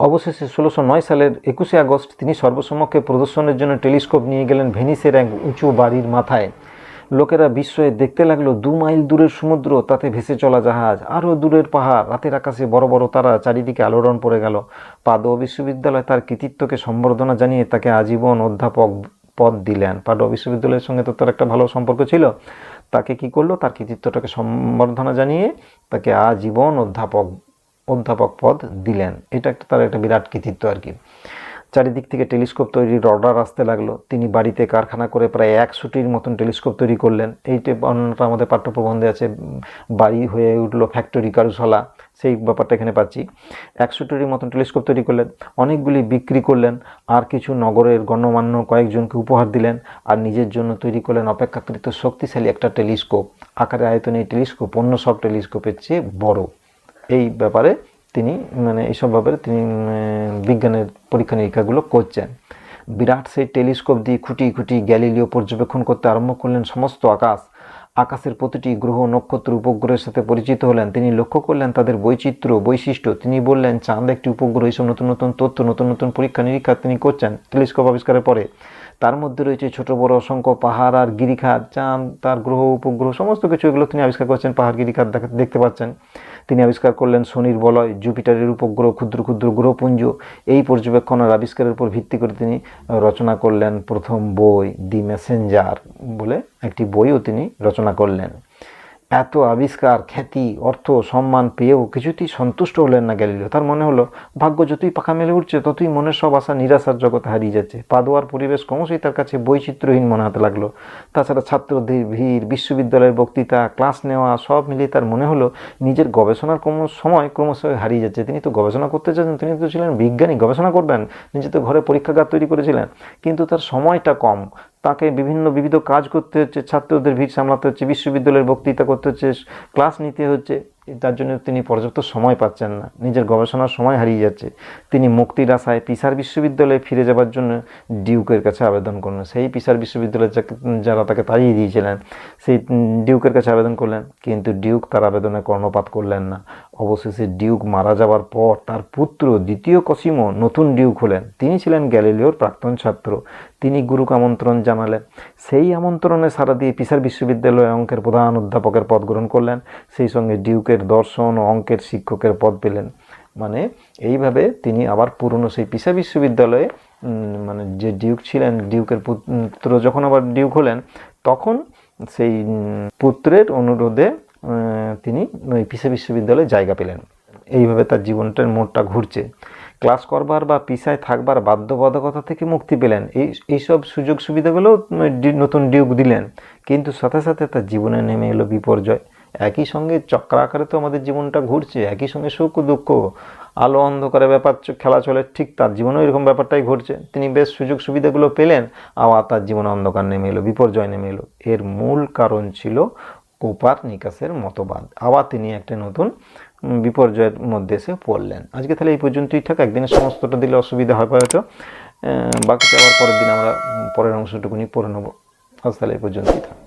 অবশেষে 1609 সালের 21শে আগস্ট তিনি সর্বসমক্ষে প্রদর্শনের জন্য টেলিস্কোপ নিয়ে গেলেন ভেনিসের এক উঁচু বাড়ির মাথায়। লোকেরা বিস্ময়ে দেখতে লাগলো 2 মাইল দূরের সমুদ্র, তাতে ভেসে চলা জাহাজ, আরও দূরের পাহাড়, রাতের আকাশে বড় বড় তারা, চারিদিকে আলোড়ন পড়ে গেল। পাদুয়া বিশ্ববিদ্যালয় তার কৃতিত্বকে সম্বর্ধনা জানিয়ে তাকে আজীবন অধ্যাপক পদ দিলেন। পাদুয়া বিশ্ববিদ্যালয়ের সঙ্গে তো তার একটা ভালো সম্পর্ক ছিল। তাকে কি করলো, তার কৃতিত্বটাকে সম্বর্ধনা জানিয়ে তাকে আজীবন অধ্যাপক পদ দিলেন। এটা তার একটা বিরাট কৃতিত্ব আর কি। চারিদিক থেকে টেলিস্কোপ তৈরির অর্ডার আসতে লাগলো। তিনি বাড়িতে কারখানা করে প্রায় 100টির মতন টেলিস্কোপ তৈরি করলেন। এইটা বর্ণনাটা আমাদের পাঠ্যপ্রবন্ধে আছে। বাড়ি হয়ে উঠলো ফ্যাক্টরি, কারুশালা, সেই ব্যাপারটা এখানে পাচ্ছি। 100টির মতন টেলিস্কোপ তৈরি করলেন, অনেকগুলি বিক্রি করলেন, আর কিছু নগরের গণ্যমান্য কয়েকজনকে উপহার দিলেন, আর নিজের জন্য তৈরি করলেন অপেক্ষাকৃত শক্তিশালী একটা টেলিস্কোপ। আকারে আয়তনে এই টেলিস্কোপ অন্য সব টেলিস্কোপের চেয়ে বড়। এই ব্যাপারে তিনি এইসব ব্যাপারে তিনি বিজ্ঞানের পরীক্ষা নিরীক্ষাগুলো করছেন। বিরাট সেই টেলিস্কোপ দিয়ে খুঁটি খুঁটি গ্যালিলিও পর্যবেক্ষণ করতে আরম্ভ করলেন সমস্ত আকাশের প্রতিটি গ্রহ, নক্ষত্র, উপগ্রহের সাথে পরিচিত হলেন। তিনি লক্ষ্য করলেন তাদের বৈচিত্র্য, বৈশিষ্ট্য। তিনি বললেন চাঁদ একটি উপগ্রহ। এইসব নতুন নতুন তথ্য, নতুন নতুন পরীক্ষা নিরীক্ষা তিনি করছেন টেলিস্কোপ আবিষ্কারের পরে। তার মধ্যে রয়েছে ছোট বড় অসংখ্য পাহাড় আর গিরিখাত, চাঁদ, তার গ্রহ, উপগ্রহ, সমস্ত কিছু এগুলো তিনি আবিষ্কার করছেন। পাহাড়, গিরিখাত দেখতে পাচ্ছেন। তিনি আবিষ্কার করলেন শনির বলয়, জুপিটারের উপগ্রহ, ক্ষুদ্র ক্ষুদ্র গ্রহপুঞ্জ। এই পর্যবেক্ষণ আর আবিষ্কারের উপর ভিত্তি করে তিনি রচনা করলেন প্রথম বই, দি মেসেঞ্জার বলে একটি বইও তিনি রচনা করলেন। এত আবিষ্কার, খ্যাতি, অর্থ, সম্মান পেয়েও কিছুতেই সন্তুষ্ট হলেন না গ্যালিলিও। তার মনে হলো ভাগ্য যতই পাখা মেলে উঠছে ততই মনের সব আশা নিরাশার জগতে হারিয়ে যাচ্ছে। পাদুয়ার পরিবেশ ক্রমশই তার কাছে বৈচিত্র্যহীন মনে হতে লাগলো। তাছাড়া ছাত্রদের ভিড়, বিশ্ববিদ্যালয়ের বক্তৃতা, ক্লাস নেওয়া, সব মিলিয়ে তার মনে হলো নিজের গবেষণার সময় ক্রমশ হারিয়ে যাচ্ছে। তিনি তো গবেষণা করতে চাচ্ছেন, তিনি তো ছিলেন বিজ্ঞানী, গবেষণা করবেন, নিজে তো ঘরে পরীক্ষাগার তৈরি করেছিলেন, কিন্তু তার সময়টা কম। তাকে বিবিধ কাজ করতে হচ্ছে, ছাত্রদের ভিড় সামলাতে হচ্ছে, বিশ্ববিদ্যালয়ের বক্তৃতা করতে হচ্ছে, ক্লাস নিতে হচ্ছে। তার জন্য তিনি পর্যাপ্ত সময় পাচ্ছেন না, নিজের গবেষণার সময় হারিয়ে যাচ্ছে। তিনি মুক্তির আশায় পিসার বিশ্ববিদ্যালয়ে ফিরে যাবার জন্য ডিউকের কাছে আবেদন করলেন। সেই পিসার বিশ্ববিদ্যালয়ে যারা তাকে তাড়িয়ে দিয়েছিলেন, সেই ডিউকের কাছে আবেদন করলেন, কিন্তু ডিউক তার আবেদনে কর্ণপাত করলেন না। অবশেষে ডিউক মারা যাওয়ার পর তার পুত্র দ্বিতীয় কসিমো নতুন ডিউক হলেন। তিনি ছিলেন গ্যালিলিওর প্রাক্তন ছাত্র। তিনি গুরুকে আমন্ত্রণ জানালেন। সেই আমন্ত্রণে সাড়া দিয়ে পিসার বিশ্ববিদ্যালয়ে অঙ্কের প্রধান অধ্যাপকের পদ গ্রহণ করলেন। সেই সঙ্গে ডিউকের দর্শন ও অঙ্কের শিক্ষকের পদ পেলেন। এইভাবে তিনি আবার পুরনো সেই পিসা বিশ্ববিদ্যালয়ে যে ডিউক ছিলেন, ডিউকের পুত্র যখন আবার ডিউক হলেন, তখন সেই পুত্রের অনুরোধে তিনি ওই পিসা বিশ্ববিদ্যালয়ে জায়গা পেলেন। এইভাবে তার জীবনটার মোড়টা ঘুরছে। ক্লাস করবার বা পিসায় থাকবার বাধ্যবাধকতা থেকে মুক্তি পেলেন। এইসব সুযোগ সুবিধাগুলো নতুন ডিউক দিলেন, কিন্তু সাথে সাথে তার জীবনে নেমে এলো বিপর্যয়। একই সঙ্গে চক্রাকারে তো আমাদের জীবনটা ঘুরছে, একই সঙ্গে সুখ দুঃখ, আলো অন্ধকারের ব্যাপার খেলা চলে, ঠিক তার জীবনেও এরকম ব্যাপারটাই ঘটছে। তিনি বেশ সুযোগ সুবিধাগুলো পেলেন, আবার তার জীবনে অন্ধকার নেমে এলো, বিপর্যয় নেমে এলো। এর মূল কারণ ছিল কোপারনিকাসের মতবাদ। আবার তিনি একটা নতুন বিপর্যয়ের মধ্যে এসে পড়লেন। আজকে তাহলে এই পর্যন্তই থাক। একদিনের সমস্তটা দিলে অসুবিধা হয় হয়তো, বাকিটা আবার পরের দিন আমরা পরের অংশটুকুনি পড়ে নেবো। আজ তাহলে এই পর্যন্তই থাক।